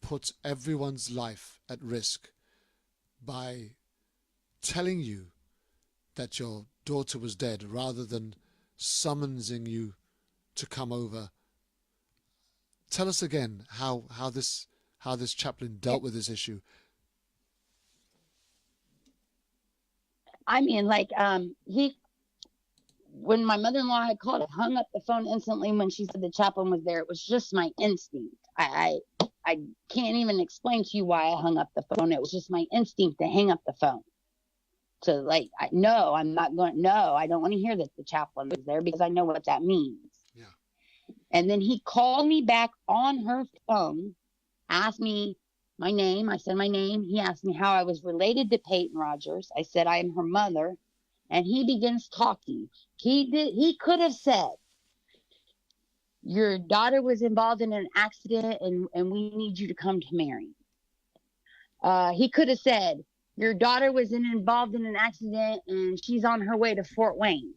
put everyone's life at risk by telling you that your daughter was dead rather than summoning you to come over. Tell us again how this chaplain dealt with this issue. I mean, like, when my mother-in-law had called, I hung up the phone instantly when she said the chaplain was there. It was just my instinct. I can't even explain to you why I hung up the phone. It was just my instinct to hang up the phone. To like, no, I'm not going. No, I don't want to hear that the chaplain was there, because I know what that means. Yeah. And then he called me back on her phone, asked me my name. I said my name. He asked me how I was related to Payton Rogers. I said I am her mother. And he begins talking. He could have said, your daughter was involved in an accident and we need you to come to Marion. He could have said, your daughter was involved in an accident and she's on her way to Fort Wayne.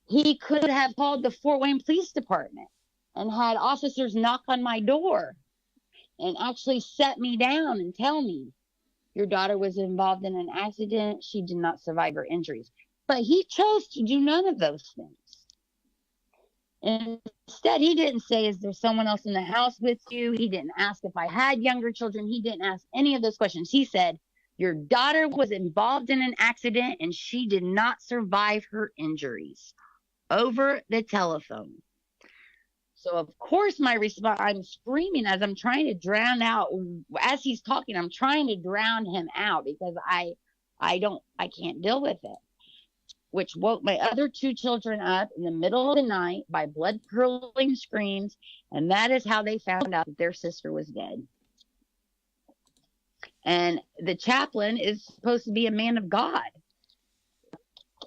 He could have called the Fort Wayne Police Department and had officers knock on my door and actually set me down and tell me, your daughter was involved in an accident. She did not survive her injuries. But he chose to do none of those things. Instead, he didn't say, is there someone else in the house with you? He didn't ask if I had younger children. He didn't ask any of those questions. He said, your daughter was involved in an accident and she did not survive her injuries, over the telephone. So, of course, my response, I'm screaming as I'm trying to drown out. As he's talking, I'm trying to drown him out because I can't deal with it. Which woke my other two children up in the middle of the night by blood-curdling screams. And that is how they found out that their sister was dead. And the chaplain is supposed to be a man of God.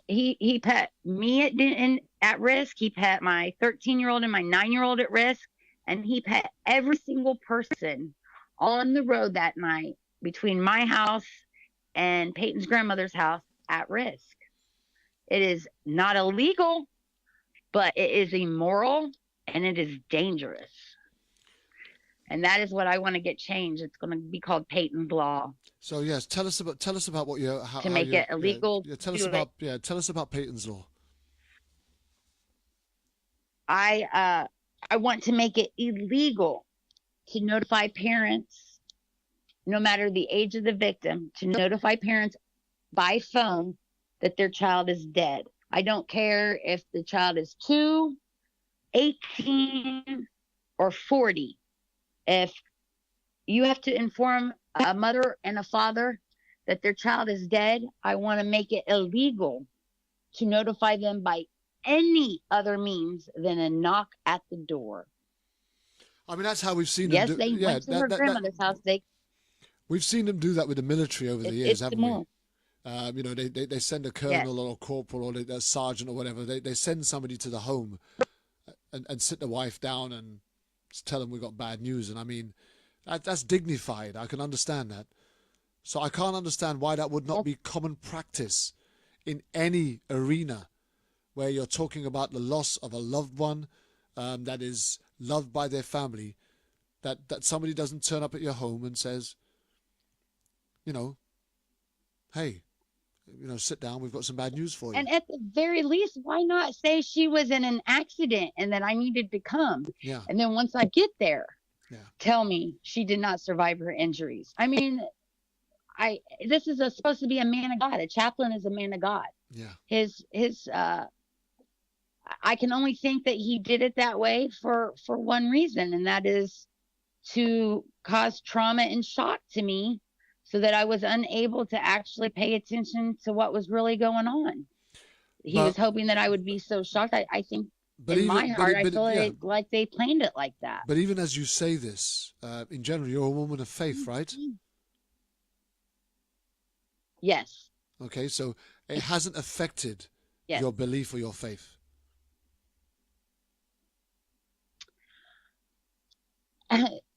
He put me at risk. He put my 13-year-old and my 9-year-old at risk. And he put every single person on the road that night between my house and Peyton's grandmother's house at risk. It is not illegal, but it is immoral and it is dangerous. And that is what I want to get changed. It's going to be called Payton's Law. So yes, tell us about what you to make it illegal. Tell us about Payton's Law. I want to make it illegal to notify parents, no matter the age of the victim, to notify parents by phone that their child is dead. I don't care if the child is 2, 18, or 40. If you have to inform a mother and a father that their child is dead, I want to make it illegal to notify them by any other means than a knock at the door. I mean, that's how we've seen them do. Yes, they went to her grandmother's house. We've seen them do that with the military over the years, haven't we? You know, they send a colonel or a corporal or a sergeant or whatever. They send somebody to the home and sit the wife down and tell them we got bad news. And I mean, that's dignified. I can understand that. So I can't understand why that would not be common practice in any arena where you're talking about the loss of a loved one that is loved by their family, that somebody doesn't turn up at your home and says, you know, hey, you know, sit down, we've got some bad news for you. And at the very least, why not say she was in an accident and that I needed to come? Yeah. And then once I get there, tell me she did not survive her injuries. I mean, this is supposed to be a man of God. A chaplain is a man of God. Yeah. I can only think that he did it that way for one reason, and that is to cause trauma and shock to me, so that I was unable to actually pay attention to what was really going on. He was hoping that I would be so shocked. I think in my heart, I feel like they planned it like that. But even as you say this, in general, you're a woman of faith, right? Yes. Okay, so it hasn't affected Yes. your belief or your faith?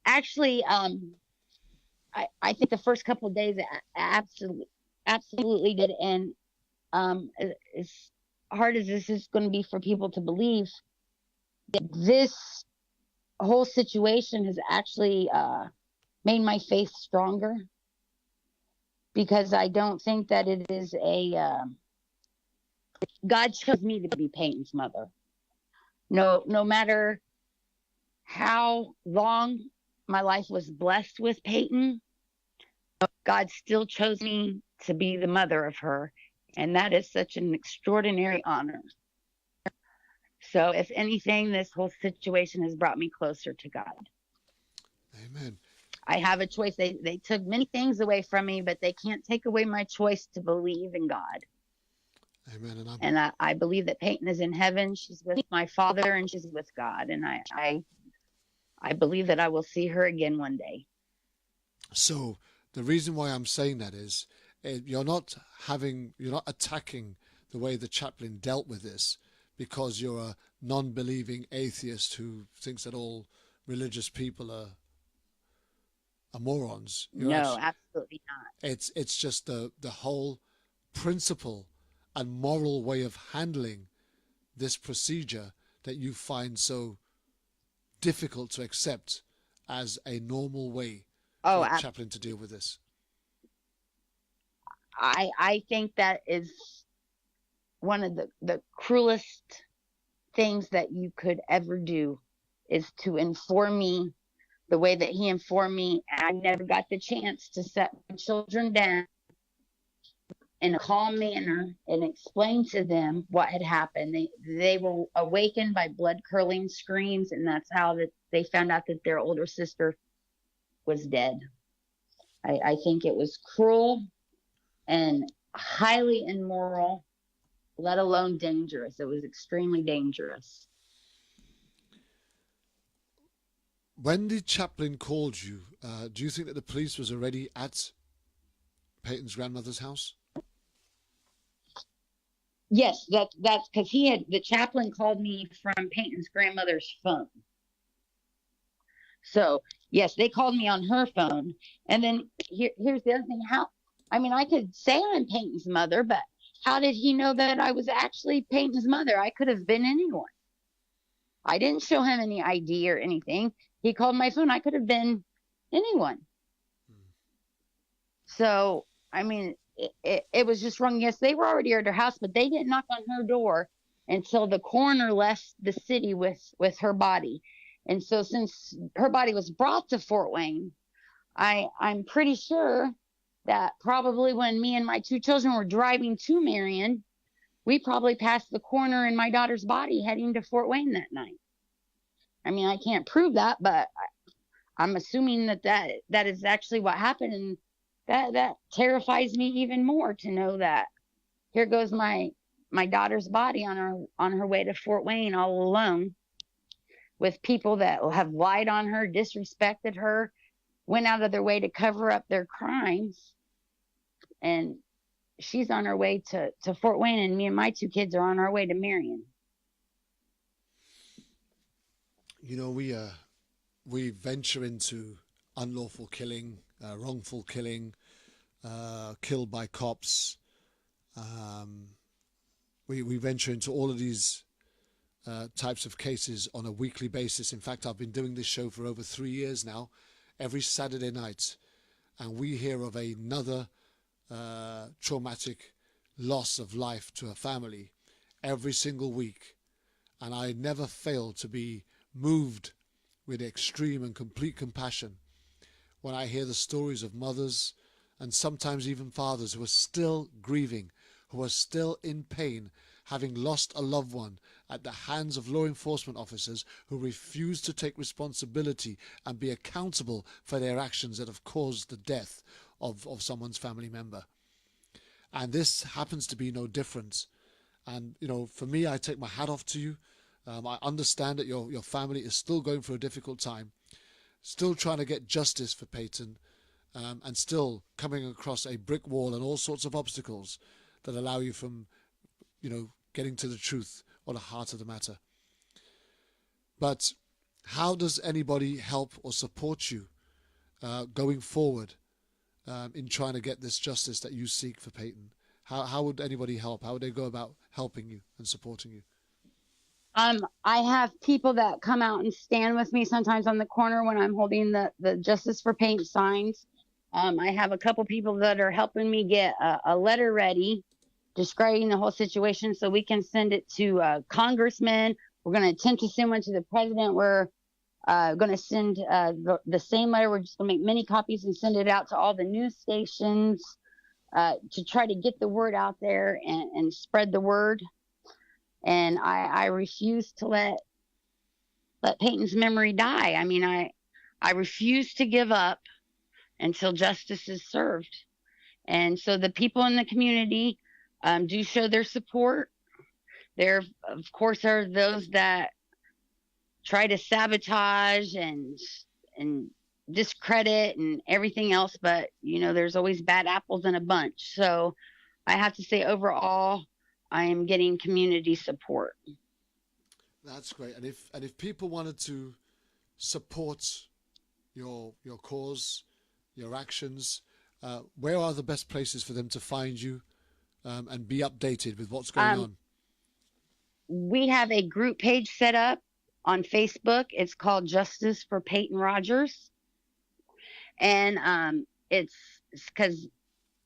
Actually, I think the first couple of days absolutely did. And as hard as this is going to be for people to believe, this whole situation has actually made my faith stronger, because I don't think that it is God chose me to be Payton's mother. No matter how long my life was blessed with Payton, God still chose me to be the mother of her. And that is such an extraordinary honor. So, if anything, this whole situation has brought me closer to God. Amen. I have a choice. They took many things away from me, but they can't take away my choice to believe in God. Amen. And I believe that Payton is in heaven. She's with my Father, and she's with God. And I believe that I will see her again one day. So the reason why I'm saying that is you're not attacking the way the chaplain dealt with this because you're a non-believing atheist who thinks that all religious people are morons. No, absolutely not. It's just the whole principle and moral way of handling this procedure that you find so difficult to accept as a normal way for a chaplain to deal with this. I think that is one of the cruelest things that you could ever do, is to inform me the way that he informed me. I never got the chance to set my children down in a calm manner and explain to them what had happened. They were awakened by blood curdling screams, and that's how they found out that their older sister was dead. I think it was cruel and highly immoral, let alone dangerous. It was extremely dangerous. When the chaplain called you, do you think that the police was already at Payton's grandmother's house? Yes, that's because the chaplain called me from Payton's grandmother's phone. So yes, they called me on her phone. And then here's the other thing: I could say I'm Payton's mother, but how did he know that I was actually Payton's mother? I could have been anyone. I didn't show him any ID or anything. He called my phone. I could have been anyone. So, it was just wrong. Yes, they were already at her house, but they didn't knock on her door until the coroner left the city with her body. And so since her body was brought to Fort Wayne, I'm pretty sure that probably when me and my two children were driving to Marion, we probably passed the coroner and my daughter's body heading to Fort Wayne that night. I can't prove that, but I'm assuming that is actually what happened. And that terrifies me even more to know that here goes my daughter's body on her way to Fort Wayne all alone, with people that have lied on her, disrespected her, went out of their way to cover up their crimes. And she's on her way to Fort Wayne, and me and my two kids are on our way to Marion. We venture into unlawful killing, wrongful killing, killed by cops. We venture into all of these types of cases on a weekly basis. In fact, I've been doing this show for over 3 years now, every Saturday night, and we hear of another traumatic loss of life to a family every single week. And I never fail to be moved with extreme and complete compassion when I hear the stories of mothers and sometimes even fathers who are still grieving, who are still in pain, having lost a loved one at the hands of law enforcement officers who refuse to take responsibility and be accountable for their actions that have caused the death of someone's family member. And this happens to be no different. And, for me, I take my hat off to you. I understand that your family is still going through a difficult time, still trying to get justice for Payton, and still coming across a brick wall and all sorts of obstacles that allow you from, getting to the truth or the heart of the matter. But how does anybody help or support you going forward in trying to get this justice that you seek for Payton? How would anybody help? How would they go about helping you and supporting you? I have people that come out and stand with me sometimes on the corner when I'm holding the Justice for Payton signs. I have a couple people that are helping me get a letter ready describing the whole situation so we can send it to congressmen. We're going to attempt to send one to the president. We're going to send the same letter. We're just going to make many copies and send it out to all the news stations to try to get the word out there and spread the word. And I refuse to let Payton's memory die. I mean, I refuse to give up until justice is served. And so the people in the community do show their support. There, of course, are those that try to sabotage and discredit and everything else. But, you know, there's always bad apples in a bunch. So I have to say overall, I am getting community support. That's great. And if people wanted to support your cause, your actions, where are the best places for them to find you and be updated with what's going on? We have a group page set up on Facebook. It's called Justice for Payton Rogers. And it's because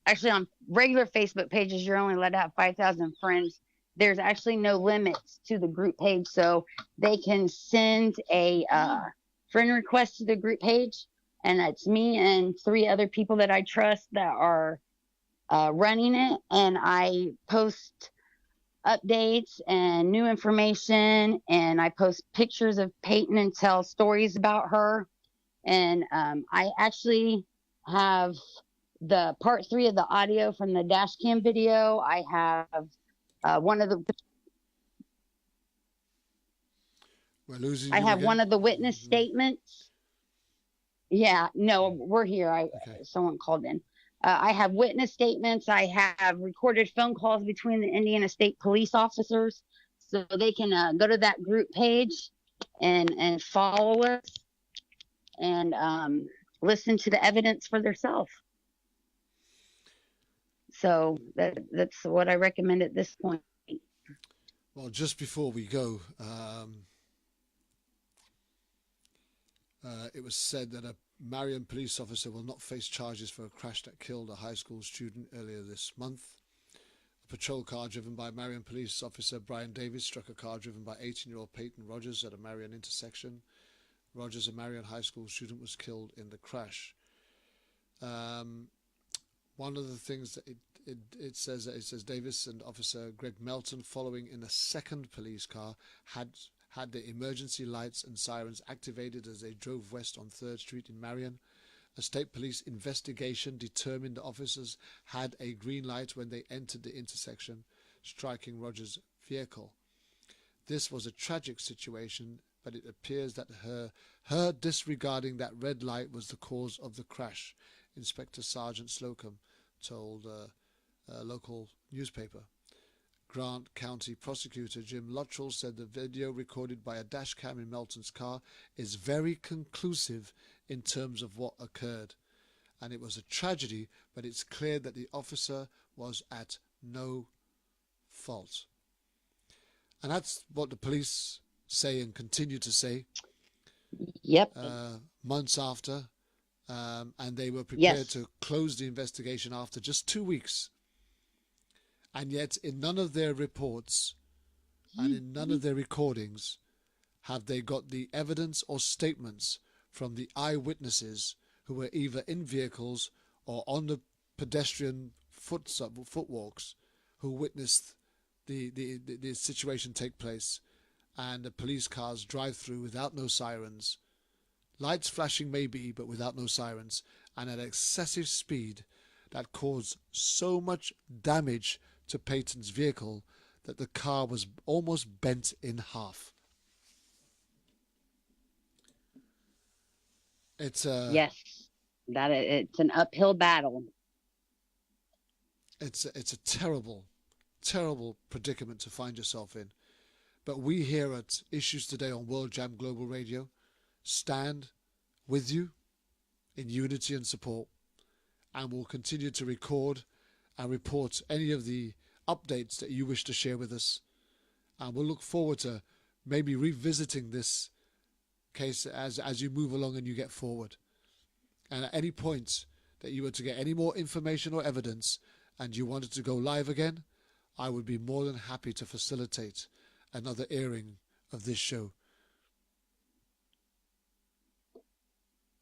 actually on regular Facebook pages, you're only allowed to have 5,000 friends. There's actually no limits to the group page. So they can send a friend request to the group page. And that's me and 3 other people that I trust that are running it. And I post updates and new information. And I post pictures of Payton and tell stories about her. And I actually have the part 3 of the audio from the dash cam video. I have one of the. We're losing I you have again. one of the witness statements. Yeah, no, we're here. Okay. Someone called in. I have witness statements. I have recorded phone calls between the Indiana State Police officers, so they can go to that group page and follow us and listen to the evidence for themselves. So that's what I recommend at this point. Well, just before we go, it was said that a Marion police officer will not face charges for a crash that killed a high school student earlier this month. A patrol car driven by Marion police officer Brian Davis struck a car driven by 18-year-old Payton Rogers at a Marion intersection. Rogers, a Marion high school student, was killed in the crash. One of the things that it says Davis and Officer Greg Melton, following in a second police car, had the emergency lights and sirens activated as they drove west on 3rd Street in Marion. A state police investigation determined the officers had a green light when they entered the intersection, striking Rogers' vehicle. This was a tragic situation, but it appears that her disregarding that red light was the cause of the crash, Inspector Sergeant Slocum told a local newspaper. Grant County Prosecutor Jim Luttrell said the video recorded by a dash cam in Melton's car is very conclusive in terms of what occurred. And it was a tragedy, but it's clear that the officer was at no fault. And that's what the police say and continue to say. Yep. Months after. And they were prepared to close the investigation after just 2 weeks. And yet in none of their reports and in none of their recordings have they got the evidence or statements from the eyewitnesses who were either in vehicles or on the pedestrian footwalks who witnessed the situation take place, and the police cars drive through without no sirens, lights flashing maybe, but without no sirens, and at excessive speed that caused so much damage to Payton's vehicle that the car was almost bent in half. It's it's an uphill battle. It's a terrible terrible predicament to find yourself in. But we here at Issues Today on World Jam Global Radio stand with you in unity and support, and will continue to record and report any of the updates that you wish to share with us. And we'll look forward to maybe revisiting this case as you move along and you get forward. And at any point that you were to get any more information or evidence and you wanted to go live again, I would be more than happy to facilitate another airing of this show.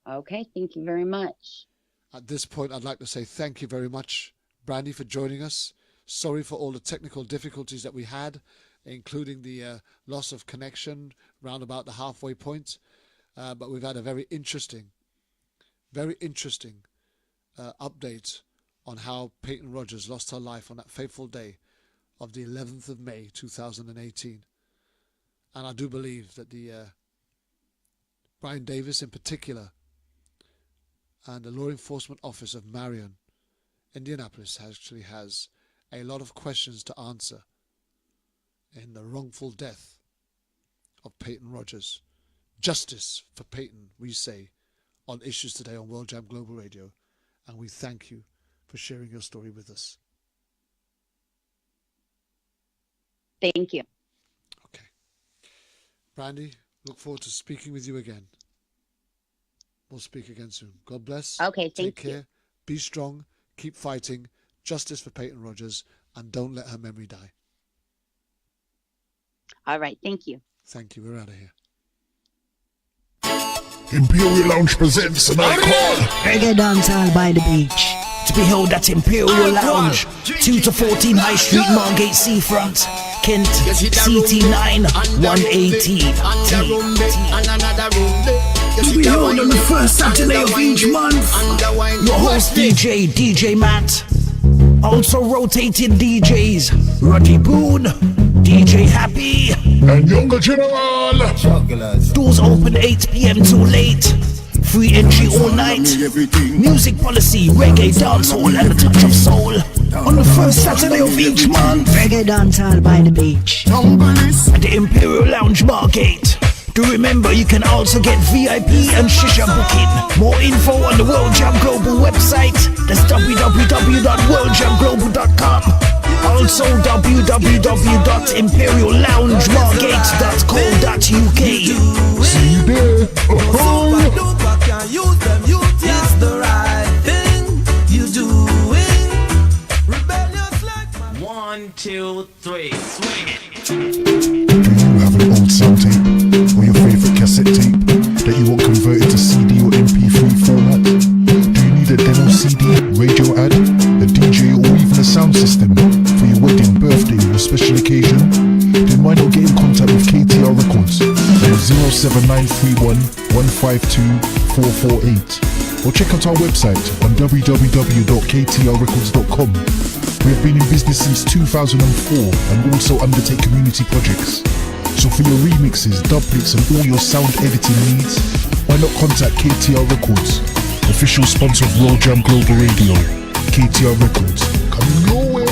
Okay, thank you very much. At this point, I'd like to say thank you very much, Brandy, for joining us. Sorry for all the technical difficulties that we had, including the loss of connection round about the halfway point. But we've had a very interesting update on how Payton Rogers lost her life on that fateful day of the 11th of May 2018. And I do believe that the Brian Davis in particular and the Law Enforcement Office of Marion, Indianapolis, actually has a lot of questions to answer in the wrongful death of Payton Rogers. Justice for Payton, we say, on Issues Today on World Jam Global Radio, and we thank you for sharing your story with us. Thank you. Okay. Brandy, look forward to speaking with you again. We'll speak again soon. God bless. Okay, thank you. Take care. Be strong. Keep fighting. Justice for Payton Rogers, and don't let her memory die. All right, thank you. Thank you. We're out of here. Imperial Lounge presents an icon. Reggae dancehall by the beach. To be held at Imperial Lounge, 2 to 14 High Street, Margate Seafront, Kent, CT9 180. To be held on the first Saturday of each month. Your host DJ Matt. Also rotated DJs, Roddy Boone, DJ Happy, And Younger General. Doors open 8 p.m. till late. Free entry all night. Music policy, reggae, dancehall, and a touch of soul. On the first Saturday of each month. Reggae dancehall by the beach. At the Imperial Lounge Margate. Do remember, you can also get VIP and Shisha booking. More info on the World Jam Global website. That's www.worldjamglobal.com. Also www.imperialloungemargate.co.uk. See you there. It's the right thing you doing. Rebellious like 1, 2, 3, swing it. Do you have an old sound tape or your favorite cassette tape that you want converted to CD or MP3 format? Do you need a demo CD, radio ad, a DJ, or even a sound system for your wedding, birthday, or special occasion? Then why not get in contact with KTR Records on 07931 152 448, or check out our website on www.ktrrecords.com. We have been in business since 2004 and also undertake community projects. So for your remixes, duplets and all your sound editing needs, why not contact KTR Records, official sponsor of World Jam Global Radio. KTR Records, coming your way.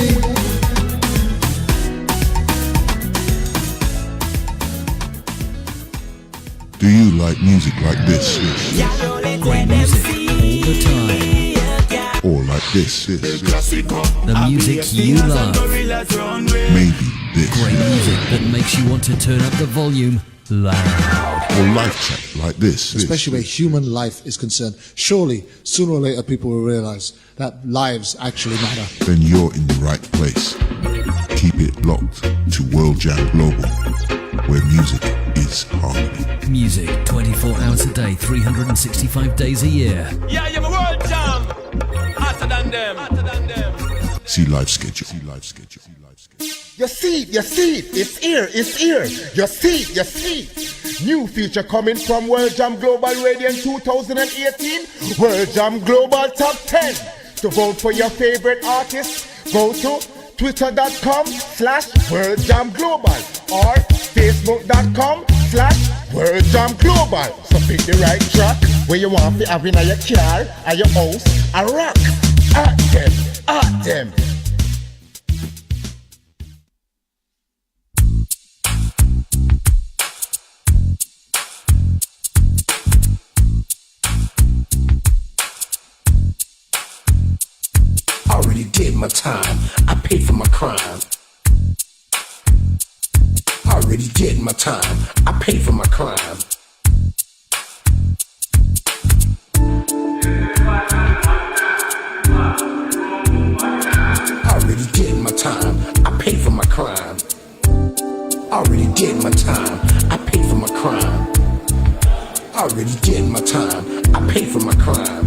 Do you like music like this? Great music all the time. Or like this? The music you love. Maybe this. Great music that makes you want to turn up the volume loud. Or life track like this. Especially where human life is concerned. Surely, sooner or later, people will realize that lives actually matter. Then you're in the right place. Keep it locked to World Jam Global, where music is harmony. Music 24 hours a day, 365 days a year. Yeah, you're a World Jam. Hotter than them. See live schedule. You see, it's here. You see. New feature coming from World Jam Global Radio in 2018. World Jam Global Top 10. To vote for your favorite artist, go to twitter.com/worldjamglobal or facebook.com/worldjamglobal. So pick the right track where you want to have in your car, or your house, or rock. At them. my time. I paid for my crime. I already did my time. I paid for my crime. I already did my time. I paid for my crime. I already did my time. I paid for my crime. I already did my time. I paid for my crime.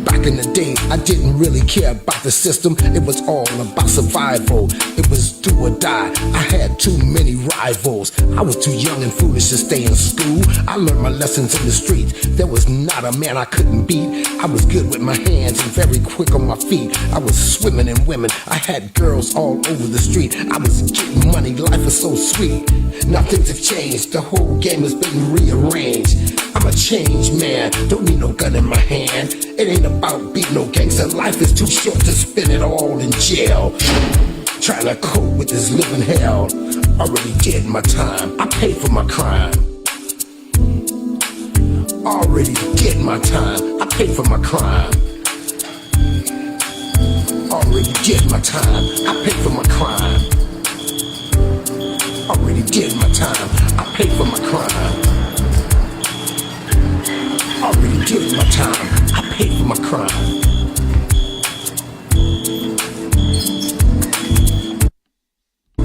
Back in the day, I didn't really care about the system. It was all about survival. It was do or die. I had too many rivals. I was too young and foolish to stay in school. I learned my lessons in the streets. There was not a man I couldn't beat. I was good with my hands and very quick on my feet. I was swimming in women. I had girls all over the street. I was getting money. Life was so sweet. Now things have changed. The whole game has been rearranged. I'm a changed man. Don't need no gun in my hand. It ain't about beating no gangster. Life is too short to spend it all in jail. Trying to cope with this living hell. Already did my time. I paid for my crime. Already did my time. I paid for my crime. Already did my time. I paid for my crime. Already did my time. I paid for my crime. Already did my time. I paid for my crime.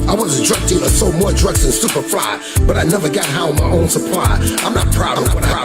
I was a drug dealer, sold more drugs than Superfly, but I never got high on my own supply. I'm not proud of what I